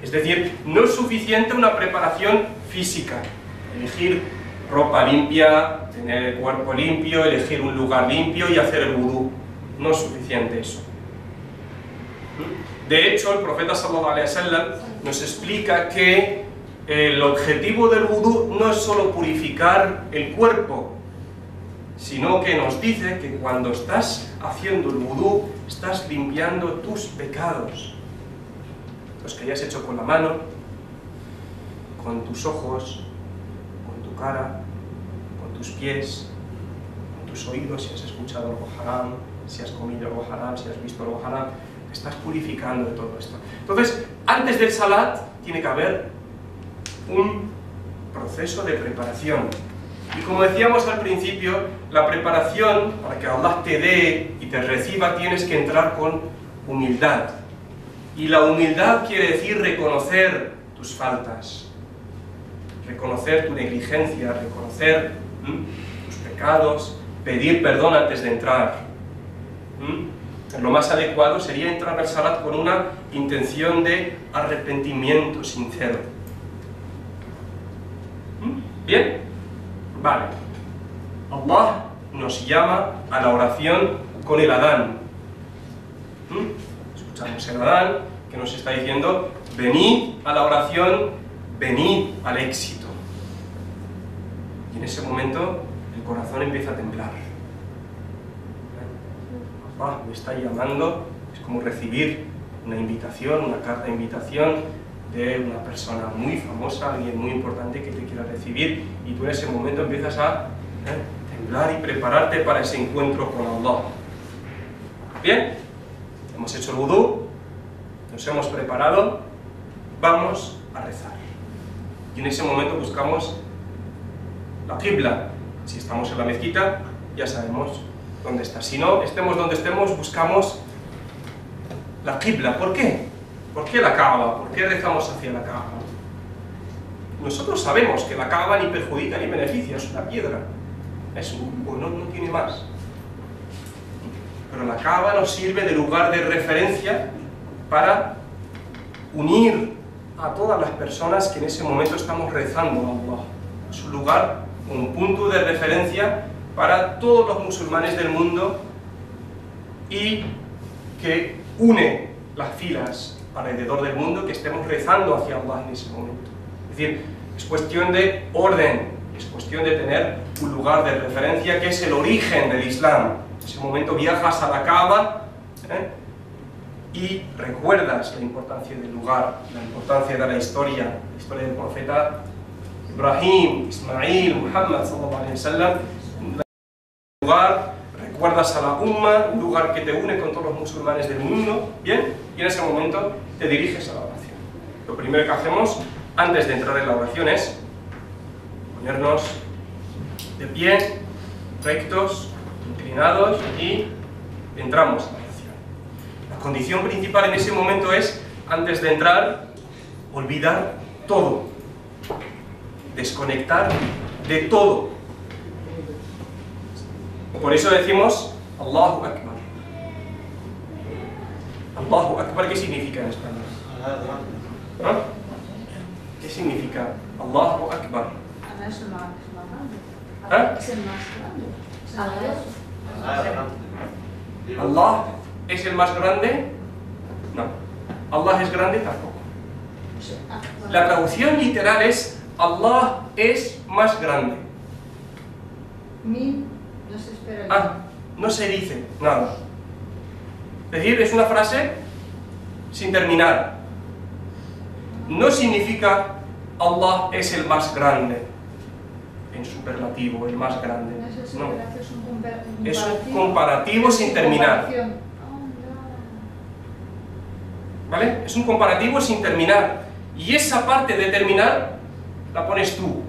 Es decir, no es suficiente una preparación física, elegir ropa limpia, tener el cuerpo limpio, elegir un lugar limpio y hacer el vudú. No es suficiente eso. De hecho, el profeta sallallahu alaihi wasallam nos explica que el objetivo del vudú no es solo purificar el cuerpo, sino que nos dice que cuando estás haciendo el vudú, estás limpiando tus pecados. Los que hayas hecho con la mano, con tus ojos, con tu cara, con tus pies, con tus oídos, si has escuchado algo haram, si has comido algo haram, si has visto algo haram, te estás purificando de todo esto. Entonces, antes del salat, tiene que haber un proceso de preparación. Y como decíamos al principio, la preparación, para que Allah te dé y te reciba, tienes que entrar con humildad. Y la humildad quiere decir reconocer tus faltas, reconocer tu negligencia, reconocer tus pecados, pedir perdón antes de entrar. Lo más adecuado sería entrar al salat con una intención de arrepentimiento sincero. ¿Bien? Vale. Allah nos llama a la oración con el adán. Escuchamos el adán que nos está diciendo, venid a la oración, venid al éxito. Y en ese momento el corazón empieza a temblar. Allah me está llamando, es como recibir una invitación, una carta de invitación de una persona muy famosa, alguien muy importante que te quiera recibir, y tú en ese momento empiezas a temblar y prepararte para ese encuentro con Allah. Bien, hemos hecho el wudú, nos hemos preparado, vamos a rezar. Y en ese momento buscamos la qibla. Si estamos en la mezquita, ya sabemos dónde está. Si no, estemos donde estemos, buscamos la qibla. ¿Por qué? ¿Por qué la Kaaba? ¿Por qué rezamos hacia la Kaaba? Nosotros sabemos que la Kaaba ni perjudica ni beneficia, es una piedra. No tiene más. Pero la Kaaba nos sirve de lugar de referencia para unir a todas las personas que en ese momento estamos rezando a Allah. Es un lugar, un punto de referencia para todos los musulmanes del mundo y que une las filas alrededor del mundo, que estemos rezando hacia Allah en ese momento. Es decir, es cuestión de orden, es cuestión de tener un lugar de referencia que es el origen del Islam. En ese momento viajas a la Kaaba y recuerdas la importancia del lugar, la importancia de la historia del profeta Ibrahim, Ismail, Muhammad sallallahu alaihi wasallam. Lugar, recuerdas a la Umma, un lugar que te une con todos los musulmanes del mundo, ¿bien? Y en ese momento te diriges a la oración. Lo primero que hacemos antes de entrar en la oración es ponernos de pie, rectos, inclinados, y entramos a la oración. La condición principal en ese momento es, antes de entrar, olvidar todo, desconectar de todo. Por eso decimos Allahu Akbar. Allahu Akbar, ¿qué significa en español? ¿Ah? ¿Qué significa Allahu Akbar? Allah es el más grande. ¿Ah? Es el más grande. ¿Allah es el más grande? No. ¿Allah es grande? Tampoco. La traducción literal es Allah es más grande. Min no se espera. No se dice nada. Es decir, es una frase sin terminar. No significa Allah es el más grande en superlativo, el más grande. No. Es un comparativo sin terminar. ¿Vale? Es un comparativo sin terminar. Y esa parte de terminar la pones tú.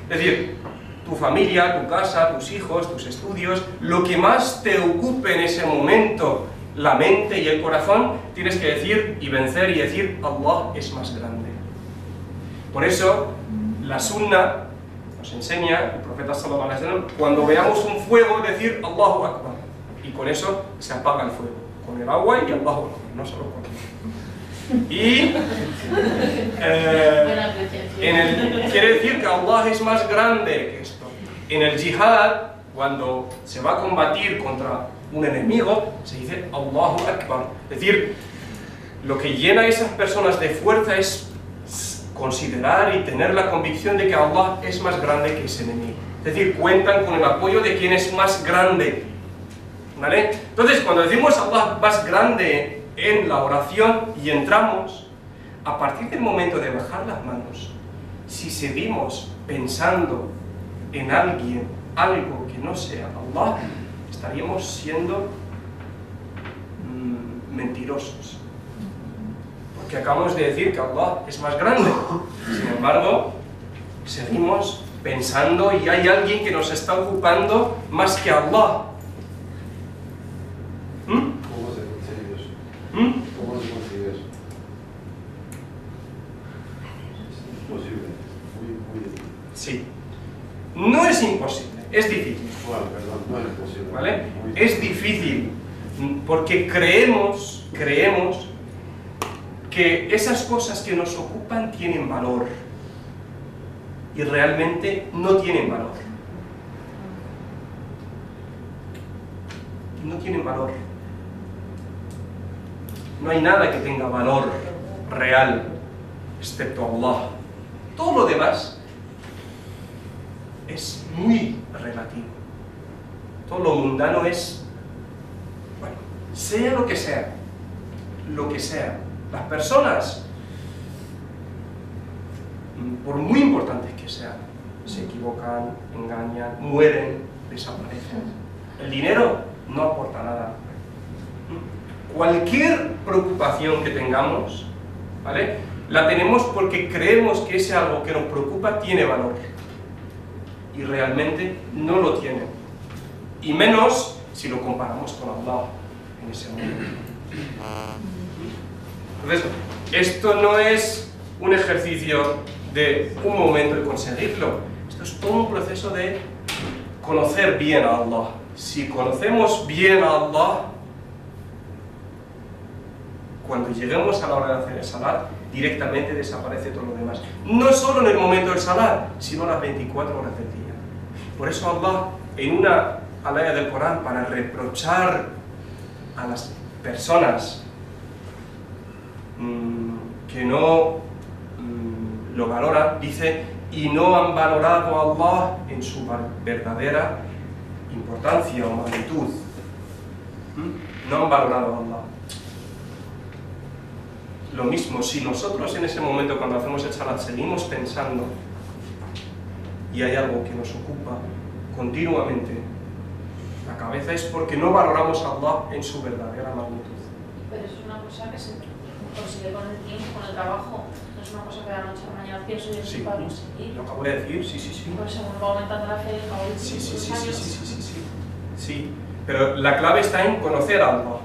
Es decir, tu familia, tu casa, tus hijos, tus estudios, lo que más te ocupe en ese momento, la mente y el corazón, tienes que decir y vencer y decir Allah es más grande. Por eso, la sunna nos enseña, el profeta sallallahu alaihi wasallam, cuando veamos un fuego, decir Allahu Akbar. Y con eso se apaga el fuego. Con el agua y Allahu Akbar, no solo con el. Y quiere decir que Allah es más grande que esto. En el jihad, cuando se va a combatir contra un enemigo, se dice Allahu Akbar. Es decir, lo que llena a esas personas de fuerza es considerar y tener la convicción de que Allah es más grande que ese enemigo. Es decir, cuentan con el apoyo de quien es más grande. ¿Vale? Entonces, cuando decimos Allah más grande en la oración y entramos, a partir del momento de bajar las manos, si seguimos pensando en alguien, algo que no sea Allah, estaríamos siendo mentirosos. Porque acabamos de decir que Allah es más grande. Sin embargo, seguimos pensando y hay alguien que nos está ocupando más que Allah. ¿Cómo se consigue eso? ¿Cómo se consigue eso? Es imposible. Muy difícil. Sí. No es imposible, es difícil. Bueno, perdón, no es imposible. ¿Vale? Es difícil porque creemos que esas cosas que nos ocupan tienen valor y realmente no tienen valor. No tienen valor. No hay nada que tenga valor real excepto Allah. Todo lo demás es muy relativo. Todo lo mundano es, bueno, sea lo que sea, las personas, por muy importantes que sean, se equivocan, engañan, mueren, desaparecen. El dinero no aporta nada. Cualquier preocupación que tengamos, ¿vale?, la tenemos porque creemos que ese algo que nos preocupa tiene valor. Y realmente no lo tiene. Y menos si lo comparamos con Allah en ese momento. Entonces, esto no es un ejercicio de un momento de conseguirlo. Esto es todo un proceso de conocer bien a Allah. Si conocemos bien a Allah, cuando lleguemos a la hora de hacer el salat, directamente desaparece todo lo demás. No solo en el momento del salat, sino las 24 horas del día. Por eso Allah, en una alaya del Corán, para reprochar a las personas que no lo valoran, dice: y no han valorado a Allah en su verdadera importancia o magnitud. No han valorado a Allah. Lo mismo, si nosotros en ese momento, cuando hacemos el salat, seguimos pensando y hay algo que nos ocupa continuamente la cabeza, es porque no valoramos a Allah en su verdadera magnitud. Pero eso es una cosa que se consigue con el tiempo, con el trabajo. No es una cosa que de la noche a la mañana pienso y Sí, para conseguir. lo acabo de decir, sí. Pues según va aumentando la fe, acabo de decir, Sí, pero la clave está en conocer a Allah.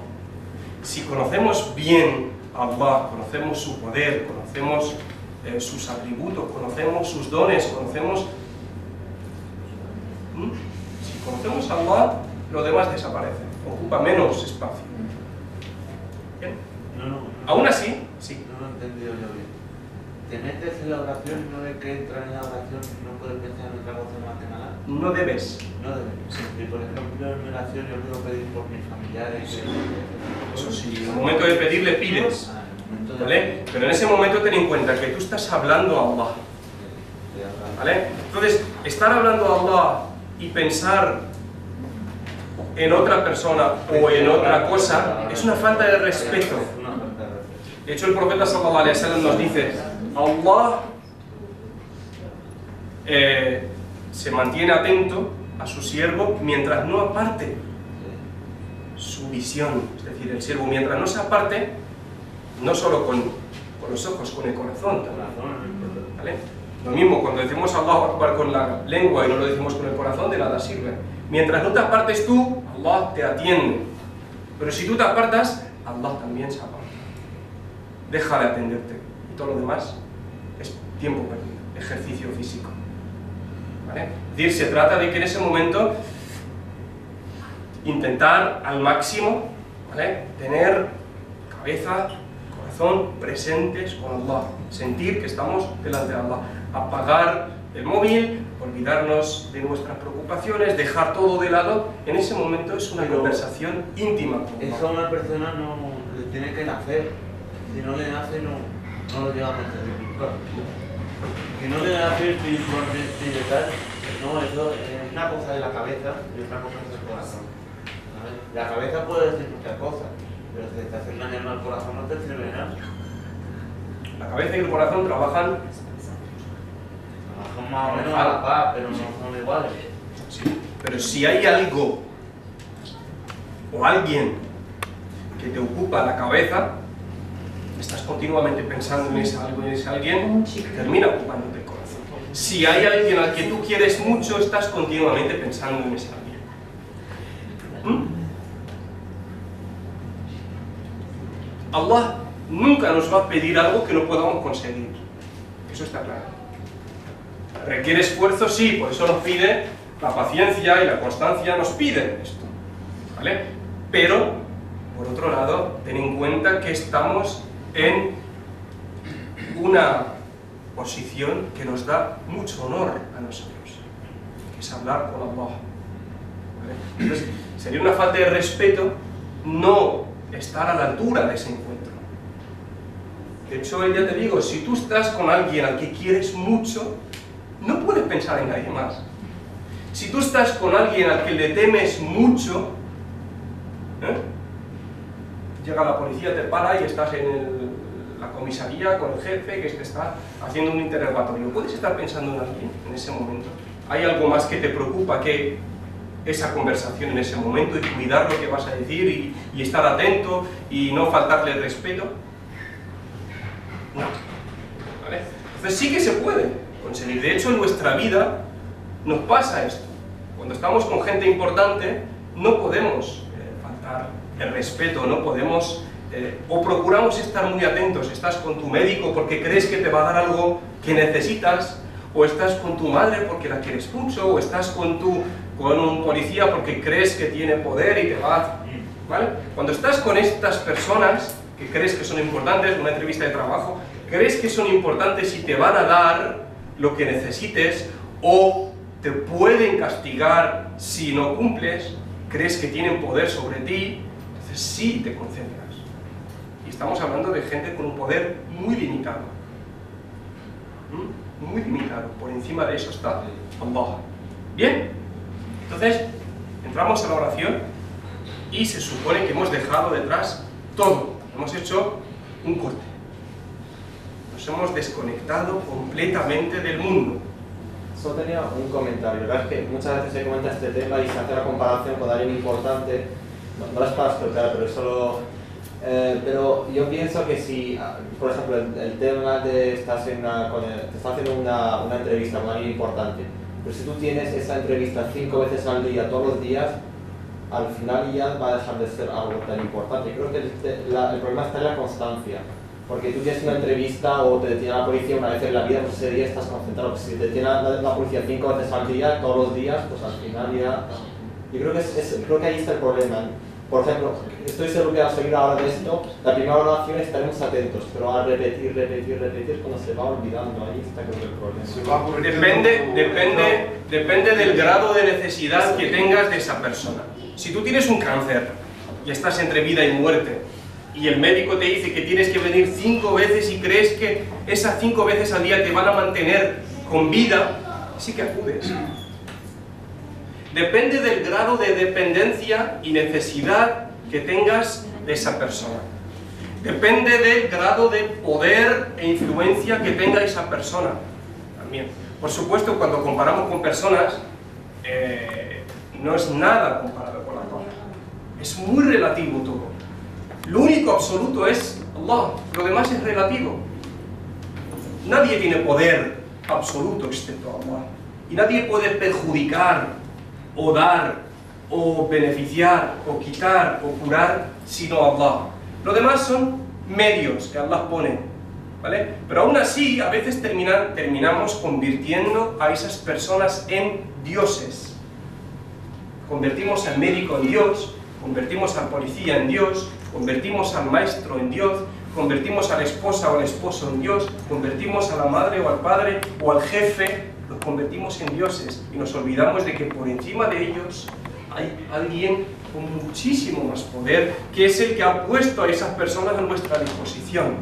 Si conocemos bien a Allah, conocemos su poder, conocemos sus atributos, conocemos sus dones, conocemos... Si conocemos a Allah, lo demás desaparece, ocupa menos espacio. ¿Bien? Aún así, sí. No lo he entendido yo bien. Te metes en la oración y una vez que entras en la oración no puedes pensar en otra cosa más que nada. No debes. No debes. Y por ejemplo, en mi oración yo quiero pedir por mis familiares. Eso sí, en el momento de pedir le pides, ¿vale? Pero en ese momento ten en cuenta que tú estás hablando a Allah, ¿vale? Entonces, estar hablando a Allah y pensar en otra persona o en otra cosa es una falta de respeto. De hecho, el profeta sallallahu alaihi wasallam nos dice: Allah se mantiene atento a su siervo mientras no aparte su visión. Es decir, el siervo, mientras no se aparte, no solo con los ojos, con el corazón también, ¿vale? Lo mismo, cuando decimos Allahu Akbar con la lengua y no lo decimos con el corazón, de nada sirve. Mientras no te apartes tú, Allah te atiende. Pero si tú te apartas, Allah también se aparta. Deja de atenderte. Y todo lo demás es tiempo perdido, ejercicio físico, ¿vale? Es decir, se trata de que en ese momento intentar al máximo, ¿vale?, tener cabeza, corazón presentes con Allah, sentir que estamos delante de Allah, apagar el móvil, olvidarnos de nuestras preocupaciones, dejar todo de lado. En ese momento es una conversación íntima con Allah. Eso a una persona no le tiene que nacer. Si no le nace, no lo llega a entender. Si no le nace espiritualmente y tal, no, eso es una cosa de la cabeza y otra cosa es el corazón. ¿Sabes? La cabeza puede decir muchas cosas, pero si te hace engañando al corazón no te sirve de nada. La cabeza y el corazón trabajan más o menos a la paz, pero no son iguales. Sí, pero si hay algo o alguien que te ocupa la cabeza, estás continuamente pensando en ese algo y en ese alguien, termina ocupándote el corazón. Si hay alguien al que tú quieres mucho, estás continuamente pensando en ese alguien. Allah nunca nos va a pedir algo que no podamos conseguir. Eso está claro. Requiere esfuerzo, sí, por eso nos pide la paciencia y la constancia, nos piden esto, ¿vale? Pero, por otro lado, ten en cuenta que estamos en una posición que nos da mucho honor a nosotros, que es hablar con Allah, ¿vale? Entonces, sería una falta de respeto no estar a la altura de ese encuentro. De hecho, ya te digo, si tú estás con alguien al que quieres mucho, no puedes pensar en nadie más. Si tú estás con alguien al que le temes mucho, llega la policía, te para y estás en la comisaría con el jefe que te está haciendo un interrogatorio. ¿Puedes estar pensando en alguien en ese momento? ¿Hay algo más que te preocupa que esa conversación en ese momento y cuidar lo que vas a decir y estar atento y no faltarle el respeto? No. ¿Vale? Entonces sí que se puede conseguir. De hecho, en nuestra vida nos pasa esto. Cuando estamos con gente importante, no podemos faltar el respeto, no podemos... o procuramos estar muy atentos. Estás con tu médico porque crees que te va a dar algo que necesitas, o estás con tu madre porque la quieres mucho, o estás con un policía porque crees que tiene poder y te va a... ¿Vale? Cuando estás con estas personas que crees que son importantes, en una entrevista de trabajo, crees que son importantes y te van a dar lo que necesites, o te pueden castigar si no cumples, crees que tienen poder sobre ti, entonces sí te concentras. Y estamos hablando de gente con un poder muy limitado. Muy limitado. Por encima de eso está Allah. Bien, entonces entramos a la oración y se supone que hemos dejado detrás todo. Hemos hecho un corte. Nos hemos desconectado completamente del mundo. Solo tenía un comentario. La verdad es que muchas veces se comenta este tema y se hace la comparación con alguien importante. No es para explicar, pero solo... pero yo pienso que si, por ejemplo, el tema de te estás haciendo una entrevista con alguien importante, pero si tú tienes esa entrevista 5 veces al día, todos los días, al final ya va a dejar de ser algo tan importante. Creo que el problema está en la constancia, porque tú tienes una entrevista o te detiene la policía una vez en la vida, pues ese día estás concentrado. Si te detiene la policía 5 veces al día, todos los días, pues al final ya... Yo creo que ahí está el problema. Por ejemplo, estoy seguro que al seguir ahora de esto, la primera oración estaremos atentos, pero al repetir, cuando se va olvidando, ahí está creo que el problema. Depende del grado de necesidad que tengas de esa persona. Si tú tienes un cáncer y estás entre vida y muerte, y el médico te dice que tienes que venir 5 veces y crees que esas 5 veces al día te van a mantener con vida, sí que acudes. Depende del grado de dependencia y necesidad que tengas de esa persona. Depende del grado de poder e influencia que tenga esa persona también. Por supuesto, cuando comparamos con personas, no es nada comparado con la Torah. Es muy relativo todo. Lo único absoluto es Allah, lo demás es relativo. Nadie tiene poder absoluto excepto Allah. Y nadie puede perjudicar o dar, o beneficiar, o quitar, o curar, sino Allah. Lo demás son medios que Allah pone, ¿vale? Pero aún así, a veces terminamos convirtiendo a esas personas en dioses. Convertimos al médico en Dios, convertimos al policía en Dios, convertimos al maestro en Dios, convertimos a la esposa o al esposo en Dios, convertimos a la madre o al padre o al jefe, los convertimos en dioses y nos olvidamos de que por encima de ellos hay alguien con muchísimo más poder, que es el que ha puesto a esas personas a nuestra disposición.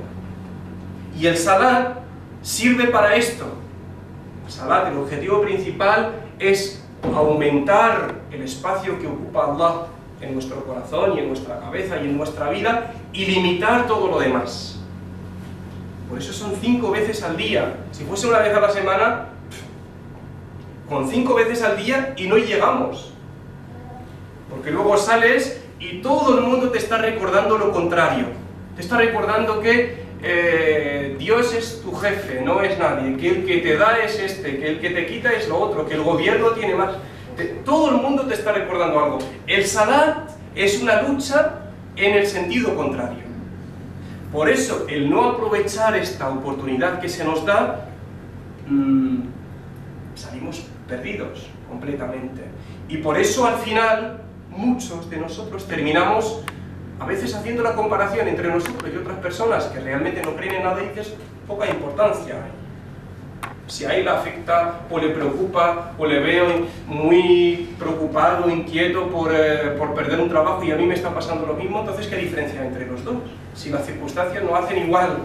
Y el salat sirve para esto. El salat, el objetivo principal es aumentar el espacio que ocupa Allah en nuestro corazón y en nuestra cabeza y en nuestra vida y limitar todo lo demás. Por eso son 5 veces al día. Si fuese una vez a la semana, con 5 veces al día y no llegamos. Porque luego sales y todo el mundo te está recordando lo contrario. Te está recordando que Dios es tu jefe, no es nadie, que el que te da es este, que el que te quita es lo otro, que el gobierno tiene más. Todo el mundo te está recordando algo. El salat es una lucha en el sentido contrario. Por eso, el no aprovechar esta oportunidad que se nos da, salimos perdidos completamente. Y por eso, al final, muchos de nosotros terminamos a veces haciendo la comparación entre nosotros y otras personas que realmente no creen en nada y dices, poca importancia hay. Si a él le afecta o le preocupa o le veo muy preocupado, inquieto por perder un trabajo y a mí me está pasando lo mismo, entonces ¿qué diferencia hay entre los dos? Si las circunstancias no hacen igual,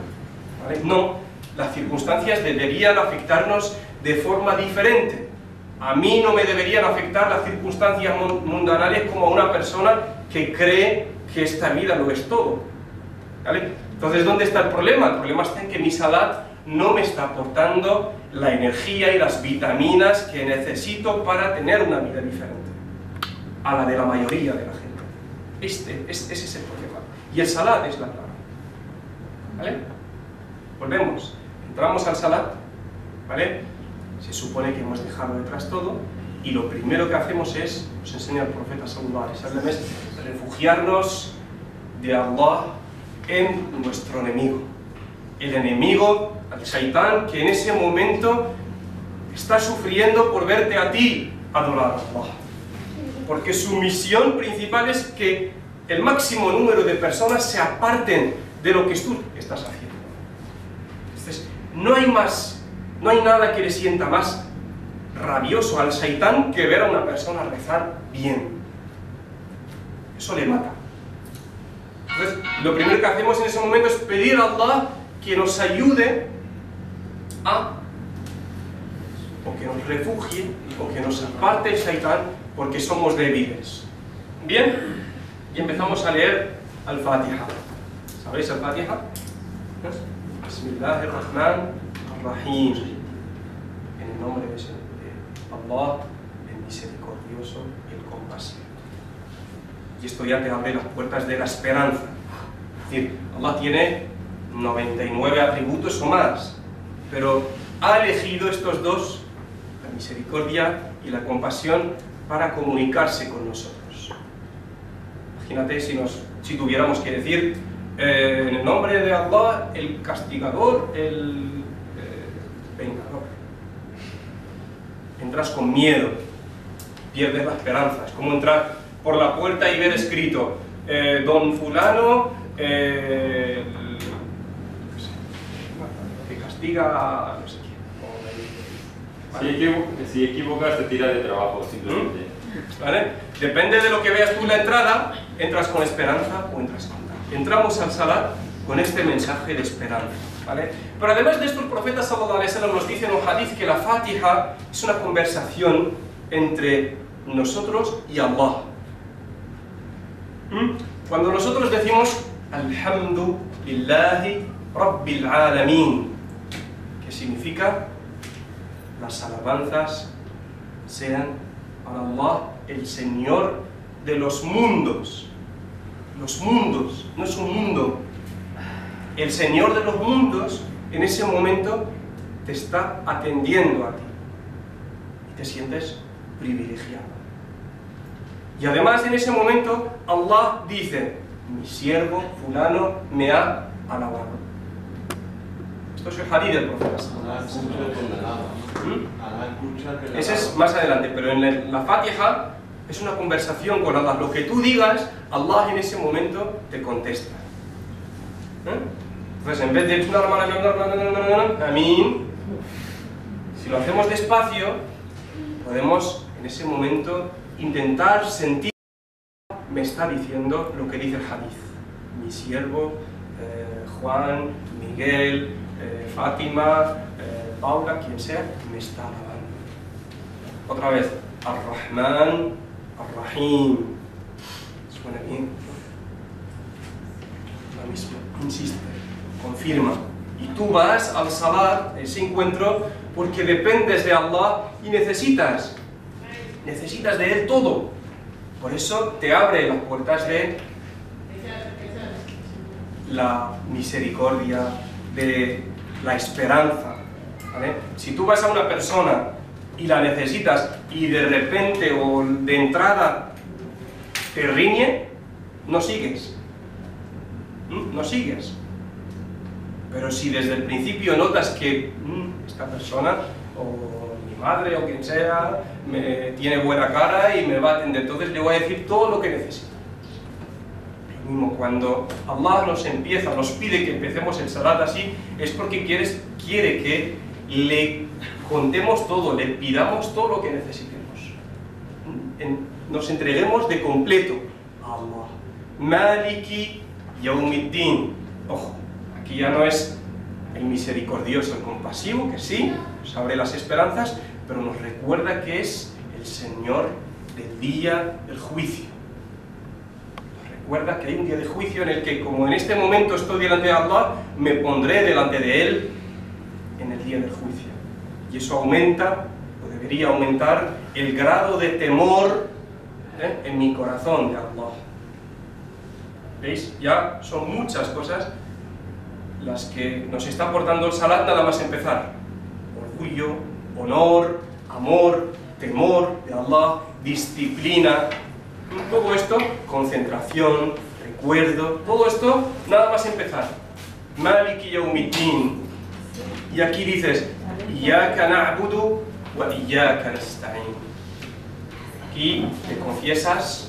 ¿vale? No, las circunstancias deberían afectarnos de forma diferente. A mí no me deberían afectar las circunstancias mundanales como a una persona que cree que esta vida lo es todo. ¿Vale? Entonces, ¿dónde está el problema? El problema está en que mi salat no me está aportando la energía y las vitaminas que necesito para tener una vida diferente a la de la mayoría de la gente. Ese es el problema. Y el salat es la clave. ¿Vale? Volvemos. Entramos al salat. ¿Vale? Se supone que hemos dejado detrás todo y lo primero que hacemos es, nos enseña el profeta sallallahu alaihi wasallam, es refugiarnos de Allah en nuestro enemigo. El enemigo, el Shaitán, que en ese momento está sufriendo por verte a ti adorar a Allah. Porque su misión principal es que el máximo número de personas se aparten de lo que tú estás haciendo. Entonces, no hay nada que le sienta más rabioso al Shaitán que ver a una persona rezar bien. Eso le mata. Entonces, lo primero que hacemos en ese momento es pedir a Allah que nos ayude o que nos refugie, o que nos aparte el Shaitán, porque somos débiles. Bien, y empezamos a leer Al-Fatiha. ¿Sabéis Al-Fatiha? Bismillahirrahmanirrahim. En el nombre de Allah, el misericordioso, el compasivo. Y esto ya te abre las puertas de la esperanza. Es decir, Allah tiene 99 atributos o más, pero ha elegido estos dos, la misericordia y la compasión, para comunicarse con nosotros. Imagínate si tuviéramos que decir en el nombre de Allah, el castigador, el vengador. Entras con miedo, pierdes la esperanza. Es como entrar por la puerta y ver escrito don fulano que castiga a no sé quién. ¿Vale? Si equivocas te tira de trabajo simplemente. ¿Vale? Depende de lo que veas tú en la entrada, entras con esperanza o entras con tal. Entramos al salat con este mensaje de esperanza. ¿Vale? Pero además de esto, el profeta sallallahu alaihi wasallam nos dice en un hadith que la Fatiha es una conversación entre nosotros y Allah. Cuando nosotros decimos Alhamdulillahi Rabbil Alamin, que significa las alabanzas sean para Allah, el Señor de los mundos. Los mundos, no es un mundo. El Señor de los mundos en ese momento te está atendiendo a ti y te sientes privilegiado. Y además en ese momento Allah dice: mi siervo fulano me ha alabado. Esto es el hadith del profeta. Ese es más adelante, pero en la Fatiha es una conversación con Allah. Lo que tú digas, Allah en ese momento te contesta. Entonces, en vez de Amín, si lo hacemos despacio, podemos en ese momento intentar sentir me está diciendo lo que dice el hadith. Mi siervo, Juan, Miguel, Fátima, Paula, quien sea, me está alabando. Otra vez, Ar-Rahman, Ar-Rahim. ¿Suena bien? Lo mismo, insiste, confirma. Y tú vas al salat, ese encuentro, porque dependes de Allah y necesitas de Él todo. Por eso te abre las puertas de la misericordia, de la esperanza. ¿Vale? Si tú vas a una persona y la necesitas y de repente o de entrada te riñe, no sigues. No sigues. Pero si desde el principio notas que esta persona, o mi madre o quien sea, tiene buena cara y me va a atender, entonces le voy a decir todo lo que necesita. Lo mismo, cuando Allah nos pide que empecemos el salat así, es porque quiere que le contemos todo, le pidamos todo lo que necesitemos. Nos entreguemos de completo a Allah. Maliki Yawmiddin. Ojo, aquí ya no es el misericordioso, el compasivo, que sí, nos abre las esperanzas, pero nos recuerda que es el Señor del día del juicio. Nos recuerda que hay un día de juicio en el que, como en este momento estoy delante de Allah, me pondré delante de Él en el día del juicio. Y eso aumenta, o debería aumentar, el grado de temor en mi corazón de Allah. ¿Veis? Ya son muchas cosas las que nos está aportando el salat nada más empezar. Orgullo, honor, amor, temor de Allah, disciplina, todo esto, concentración, recuerdo, todo esto nada más empezar. Maliki yawmiddin. Y aquí dices, Iyyaka na'budu wa iyyaka nasta'in. Aquí te confiesas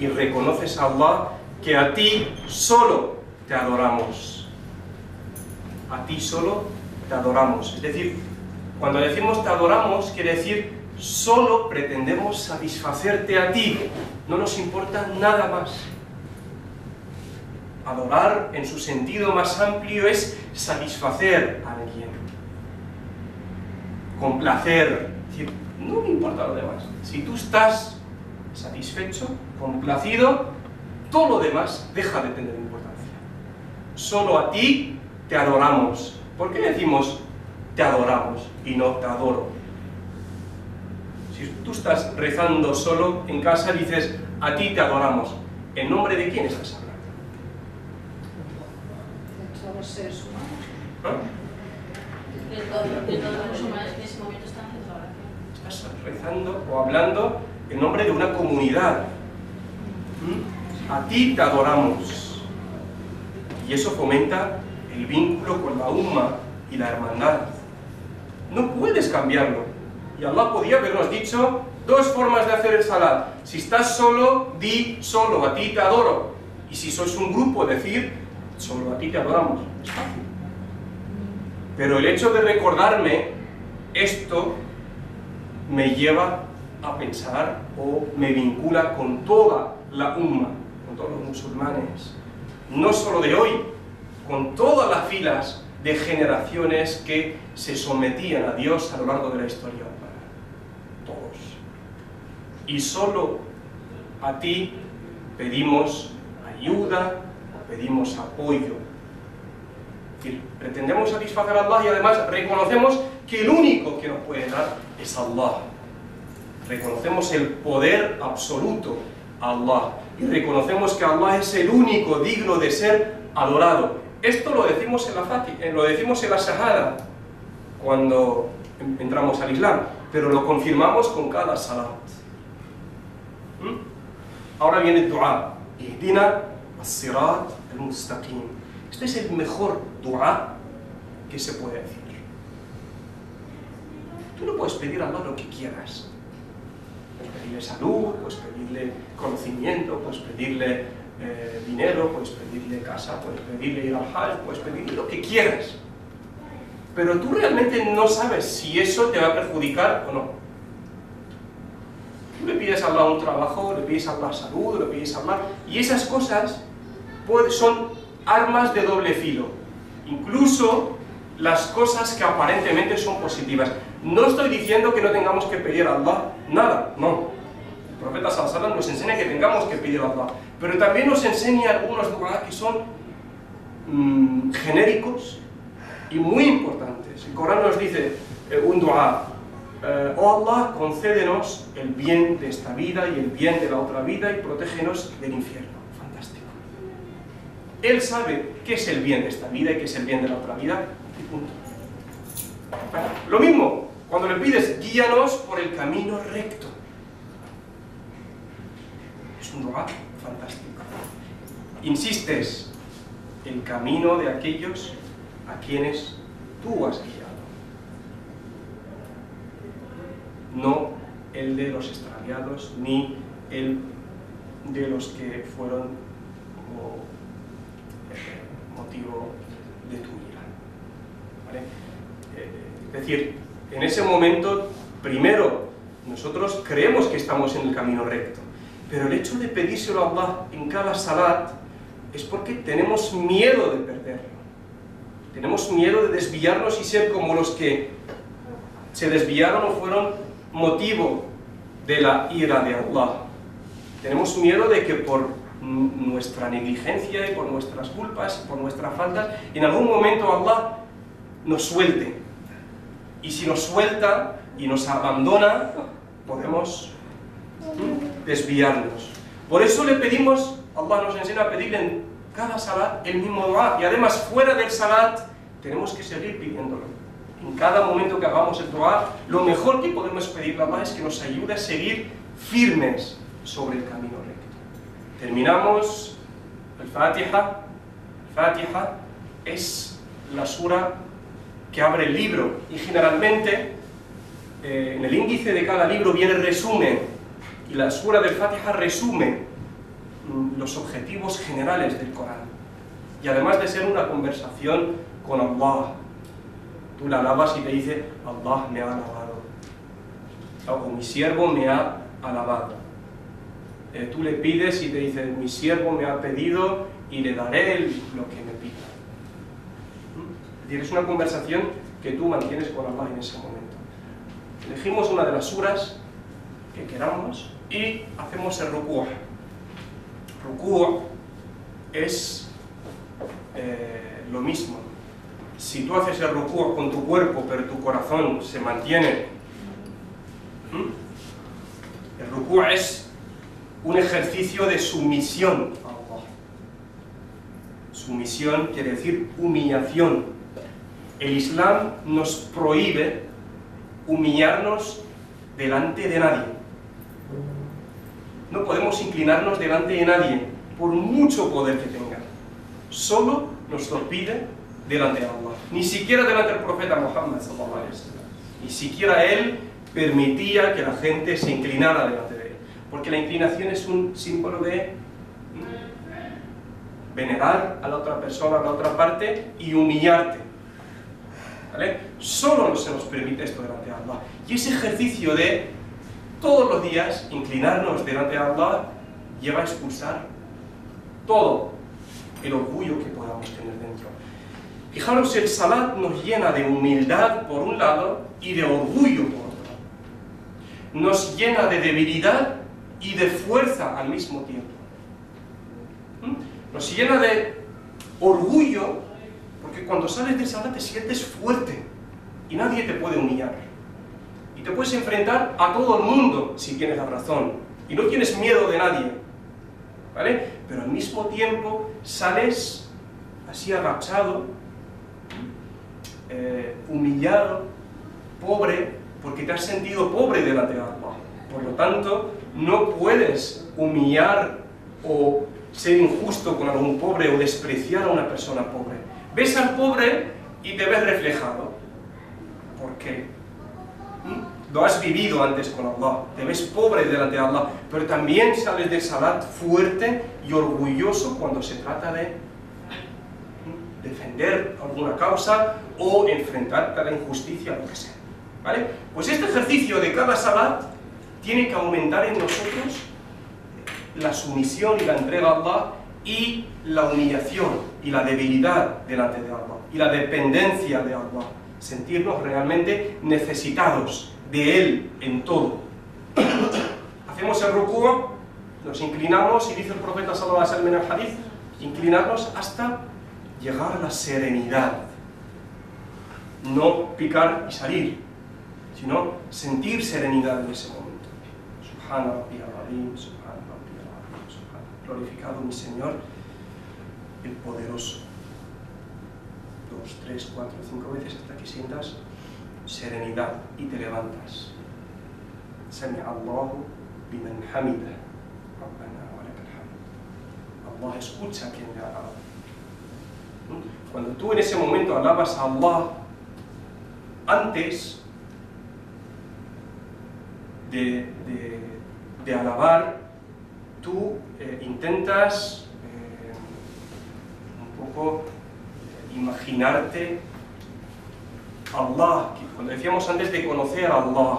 y reconoces a Allah que a ti solo te adoramos. A ti solo te adoramos. Es decir, cuando decimos te adoramos, quiere decir solo pretendemos satisfacerte a ti. No nos importa nada más. Adorar, en su sentido más amplio, es satisfacer a alguien. Complacer. Es decir, no me importa lo demás. Si tú estás satisfecho, complacido, todo lo demás deja de tener importancia. Solo a ti te adoramos. ¿Por qué decimos te adoramos y no te adoro? Si tú estás rezando solo en casa, dices a ti te adoramos. ¿En nombre de quién estás hablando? De todos los seres humanos. ¿Ah? De todos los humanos que en ese momento están haciendo la oración. Estás rezando o hablando en nombre de una comunidad. A ti te adoramos. Y eso fomenta el vínculo con la umma y la hermandad. No puedes cambiarlo. Y Allah podía habernos dicho dos formas de hacer el salat. Si estás solo, di solo, a ti te adoro. Y si sois un grupo, decir solo a ti te adoramos. Es fácil. Pero el hecho de recordarme esto me lleva a pensar o me vincula con toda la umma, con todos los musulmanes. No solo de hoy, con todas las filas de generaciones que se sometían a Dios a lo largo de la historia humana. Todos. Y solo a ti pedimos ayuda, pedimos apoyo. Es decir, pretendemos satisfacer a Allah y además reconocemos que el único que nos puede dar es Allah. Reconocemos el poder absoluto a Allah y reconocemos que Allah es el único digno de ser adorado. Esto lo decimos en la Shahada cuando entramos al Islam, pero lo confirmamos con cada salat. Ahora viene el dua. Ihdina as-sirat al-mustaqim. Este es el mejor dua que se puede decir. Tú no puedes pedir a Allah lo que quieras. Puedes pedirle salud, puedes pedirle conocimiento, puedes pedirle dinero, puedes pedirle casa, puedes pedirle ir al Hajj, puedes pedirle lo que quieras. Pero tú realmente no sabes si eso te va a perjudicar o no. Tú le pides a Allah un trabajo, le pides a Allah salud, le pides a Allah... Y esas cosas son armas de doble filo. Incluso las cosas que aparentemente son positivas. No estoy diciendo que no tengamos que pedir a Allah nada, no. El profeta sallallahu alaihi wasallam nos enseña que tengamos que pedir a Allah, pero también nos enseña algunos dua que son genéricos y muy importantes. El Corán nos dice un dua: oh Allah, concédenos el bien de esta vida y el bien de la otra vida y protégenos del infierno. Fantástico. Él sabe qué es el bien de esta vida y qué es el bien de la otra vida, y punto. Lo mismo, cuando le pides, guíanos por el camino recto. Es un dua fantástico. Insistes, el camino de aquellos a quienes tú has guiado. No el de los extraviados, ni el de los que fueron como motivo de tu ira. ¿Vale? Es decir, en ese momento, primero, nosotros creemos que estamos en el camino recto, pero el hecho de pedírselo a Allah en cada salat es porque tenemos miedo de perderlo. Tenemos miedo de desviarnos y ser como los que se desviaron o fueron motivo de la ira de Allah. Tenemos miedo de que por nuestra negligencia y por nuestras culpas, por nuestras faltas, en algún momento Allah nos suelte. Y si nos suelta y nos abandona, podemos desviarnos. Por eso le pedimos, Allah nos enseña a pedirle en cada salat el mismo dua. Y además, fuera del salat, tenemos que seguir pidiéndolo. En cada momento que hagamos el dua, lo mejor que podemos pedirle a Allah es que nos ayude a seguir firmes sobre el camino recto. Terminamos el Fatiha. El Fatiha es la sura que abre el libro y generalmente en el índice de cada libro viene el resumen y la sura del Fatiha resume los objetivos generales del Corán y además de ser una conversación con Allah, tú la alabas y te dice Allah me ha alabado o mi siervo me ha alabado. Tú le pides y te dice mi siervo me ha pedido y le daré lo que me pida. Es decir, es una conversación que tú mantienes con Allah en ese momento. Elegimos una de las suras que queramos y hacemos el rukú'. Rukú' es lo mismo. Si tú haces el rukú' con tu cuerpo, pero tu corazón se mantiene, el rukú' es un ejercicio de sumisión a Allah. Sumisión quiere decir humillación. El Islam nos prohíbe humillarnos delante de nadie. No podemos inclinarnos delante de nadie, por mucho poder que tenga. Solo nos lo pide delante de Allah. Ni siquiera delante del profeta Muhammad sallallahu alaihi wasallam. Ni siquiera él permitía que la gente se inclinara delante de él. Porque la inclinación es un símbolo de venerar a la otra persona, a la otra parte y humillarte. ¿Vale? Solo se nos permite esto delante de Allah. Y ese ejercicio de todos los días inclinarnos delante de Allah lleva a expulsar todo el orgullo que podamos tener dentro. Fijaros, el salat nos llena de humildad por un lado y de orgullo por otro lado. Nos llena de debilidad y de fuerza al mismo tiempo. Nos llena de orgullo porque cuando sales del salat te sientes fuerte y nadie te puede humillar. Y te puedes enfrentar a todo el mundo si tienes la razón. Y no tienes miedo de nadie. ¿Vale? Pero al mismo tiempo sales así agachado, humillado, pobre, porque te has sentido pobre delante de Allah. Por lo tanto, no puedes humillar o ser injusto con algún pobre o despreciar a una persona pobre. Ves al pobre y te ves reflejado. ¿Por qué? Lo has vivido antes con Allah, te ves pobre delante de Allah, pero también sales del salat fuerte y orgulloso cuando se trata de defender alguna causa o enfrentarte a la injusticia, lo que sea. ¿Vale? Pues este ejercicio de cada salat tiene que aumentar en nosotros la sumisión y la entrega a Allah y la humillación y la debilidad delante de Allah y la dependencia de Allah, sentirnos realmente necesitados de Él en todo. Hacemos el rukú', nos inclinamos y dice el profeta sallallahu alaihi wasallam en el hadith, inclinarnos hasta llegar a la serenidad, no picar y salir, sino sentir serenidad en ese momento. Subhana rabbiyal azim, subhana rabbiyal azim, subhana. Glorificado mi Señor, el poderoso. 2, 3, 4, 5 veces hasta que sientas serenidad y te levantas. Sami Allahu biman hamida, Rabbana wa lakal hamd. Allah escucha a quien le alaba. Cuando tú en ese momento alabas a Allah, antes de alabar, tú intentas un poco imaginarte Allah, cuando decíamos antes de conocer a Allah,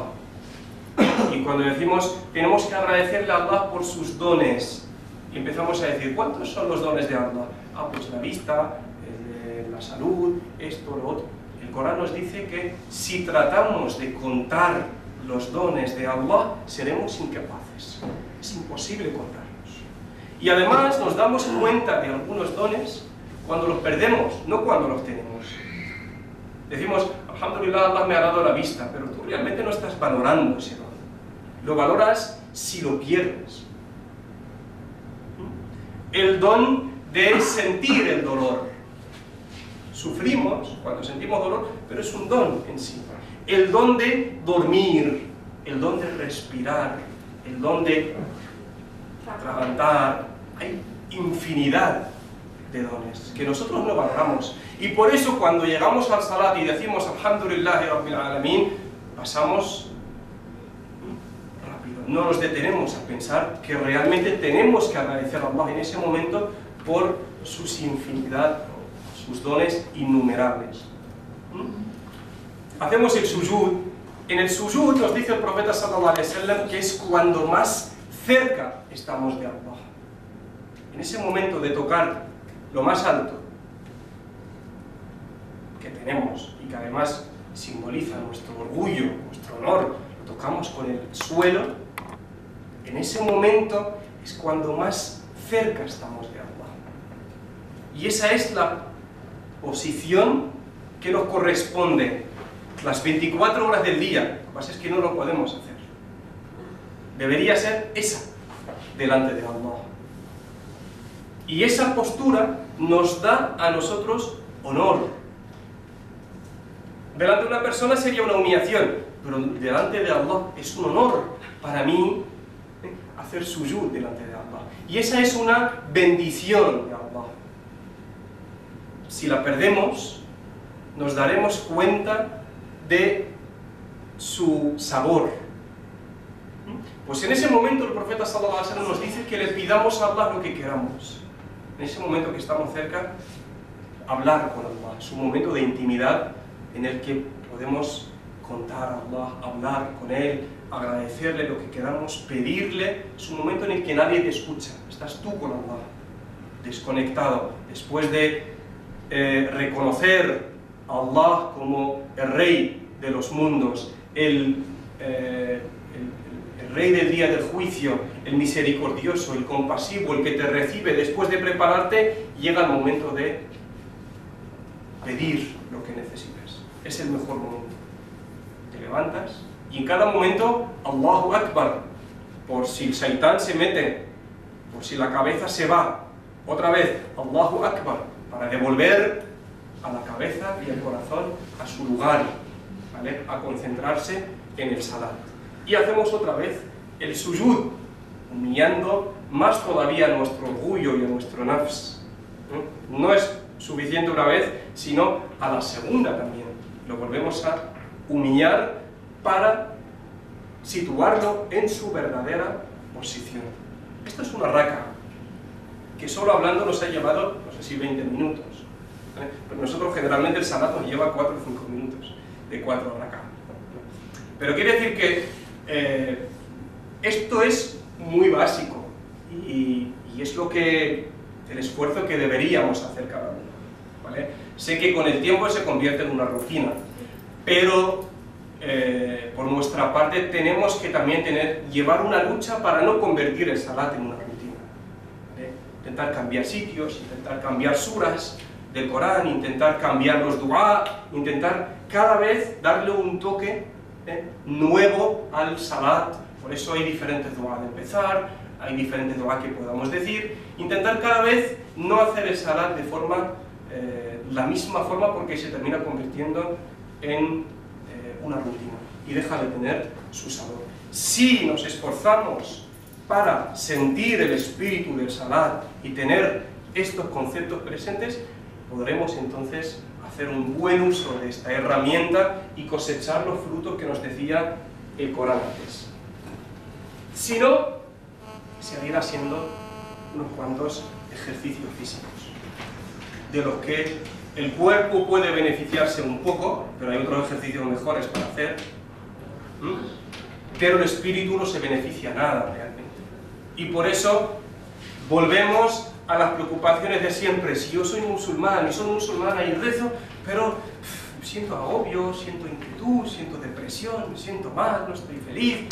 y cuando decimos tenemos que agradecerle a Allah por sus dones, y empezamos a decir, ¿cuántos son los dones de Allah? Ah, pues la vista, la la salud, esto, lo otro. El Corán nos dice que si tratamos de contar los dones de Allah, seremos incapaces. Es imposible contarlos. Y además nos damos cuenta de algunos dones cuando los perdemos, no cuando los tenemos. Decimos, alhamdulillah, Allah me ha dado la vista, pero tú realmente no estás valorando ese don. Lo valoras si lo pierdes. El don de sentir el dolor. Sufrimos cuando sentimos dolor, pero es un don en sí. El don de dormir, el don de respirar, el don de atragantar. Hay infinidad de dones que nosotros no valoramos. Y por eso cuando llegamos al salat y decimos alhamdulillahi rabbil alamin, pasamos rápido. No nos detenemos a pensar que realmente tenemos que agradecer a Allah en ese momento por sus infinidad, sus dones innumerables. Hacemos el sujud. En el sujud nos dice el profeta sallallahu alaihi wasallam que es cuando más cerca estamos de Allah. En ese momento de tocar lo más alto que tenemos y que además simboliza nuestro orgullo, nuestro honor, lo tocamos con el suelo, en ese momento es cuando más cerca estamos de Allah. Y esa es la posición que nos corresponde las 24 horas del día. Lo que pasa es que no lo podemos hacer. Debería ser esa, delante de Allah. Y esa postura nos da a nosotros honor. Delante de una persona sería una humillación, pero delante de Allah es un honor para mí hacer sujud delante de Allah. Y esa es una bendición de Allah. Si la perdemos, nos daremos cuenta de su sabor. Pues en ese momento el profeta sallallahu alaihi wasallam nos dice que le pidamos a Allah lo que queramos. En ese momento que estamos cerca, hablar con Allah. Es un momento de intimidad en el que podemos contar a Allah, hablar con Él, agradecerle lo que queramos, pedirle. Es un momento en el que nadie te escucha. Estás tú con Allah, desconectado. Después de reconocer a Allah como el Rey de los mundos, el Rey del día del juicio, el misericordioso, el compasivo, el que te recibe después de prepararte, llega el momento de pedir lo que necesites. Es el mejor momento. Te levantas y en cada momento, Allahu Akbar, por si el Shaitán se mete, por si la cabeza se va, otra vez, Allahu Akbar, para devolver a la cabeza y al corazón a su lugar, ¿vale? A concentrarse en el salat. Y hacemos otra vez el sujud, humillando más todavía a nuestro orgullo y a nuestro nafs. No es suficiente una vez, sino a la segunda también. Lo volvemos a humillar para situarlo en su verdadera posición. Esto es una raka, que solo hablando nos ha llevado, no sé si 20 minutos. Pero nosotros generalmente el salat nos lleva 4 o 5 minutos, de 4 raka. Pero quiere decir que esto es muy básico y es lo que el esfuerzo que deberíamos hacer cada uno, ¿vale? Sé que con el tiempo se convierte en una rutina, pero por nuestra parte tenemos que también llevar una lucha para no convertir el salat en una rutina, ¿vale? Intentar cambiar sitios, intentar cambiar suras del Corán, intentar cambiar los dua, intentar cada vez darle un toque nuevo al salat. Por eso hay diferentes dua de empezar, hay diferentes dua que podamos decir. Intentar cada vez no hacer el salat de forma, la misma forma, porque se termina convirtiendo en una rutina y deja de tener su sabor. Si nos esforzamos para sentir el espíritu del salat y tener estos conceptos presentes, podremos entonces hacer un buen uso de esta herramienta y cosechar los frutos que nos decía el Corán antes. Si no, seguirá siendo unos cuantos ejercicios físicos, de los que el cuerpo puede beneficiarse un poco, pero hay otros ejercicios mejores para hacer, pero el espíritu no se beneficia nada realmente. Y por eso volvemos a las preocupaciones de siempre. Si yo soy musulmán y soy musulmana y rezo, pero siento agobio, siento inquietud, siento depresión, me siento mal, no estoy feliz,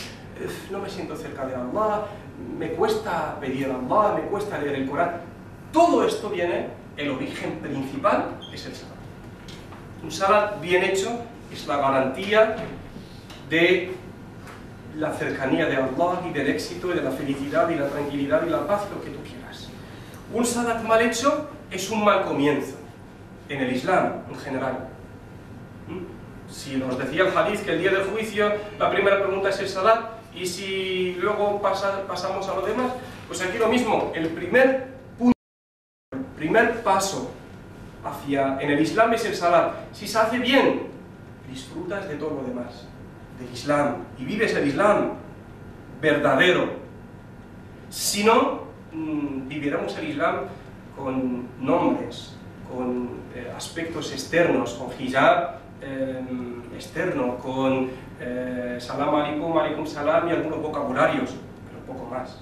no me siento cerca de Allah, me cuesta pedir a Allah, me cuesta leer el Corán. Todo esto viene, el origen principal es el salat. Un salat bien hecho es la garantía de la cercanía de Allah y del éxito y de la felicidad y la tranquilidad y la paz, lo que tú quieras. Un salat mal hecho es un mal comienzo, en el Islam en general. Si nos decía el hadith que el día del juicio la primera pregunta es el salat, y si luego pasamos a lo demás, pues aquí lo mismo, el primer punto, el primer paso en el Islam es el salat. Si se hace bien, disfrutas de todo lo demás, del Islam, y vives el Islam verdadero. Si no, viviéramos el Islam con nombres, con aspectos externos, con hijab externo, con salam alaikum, alaikum salam y algunos vocabularios, pero poco más.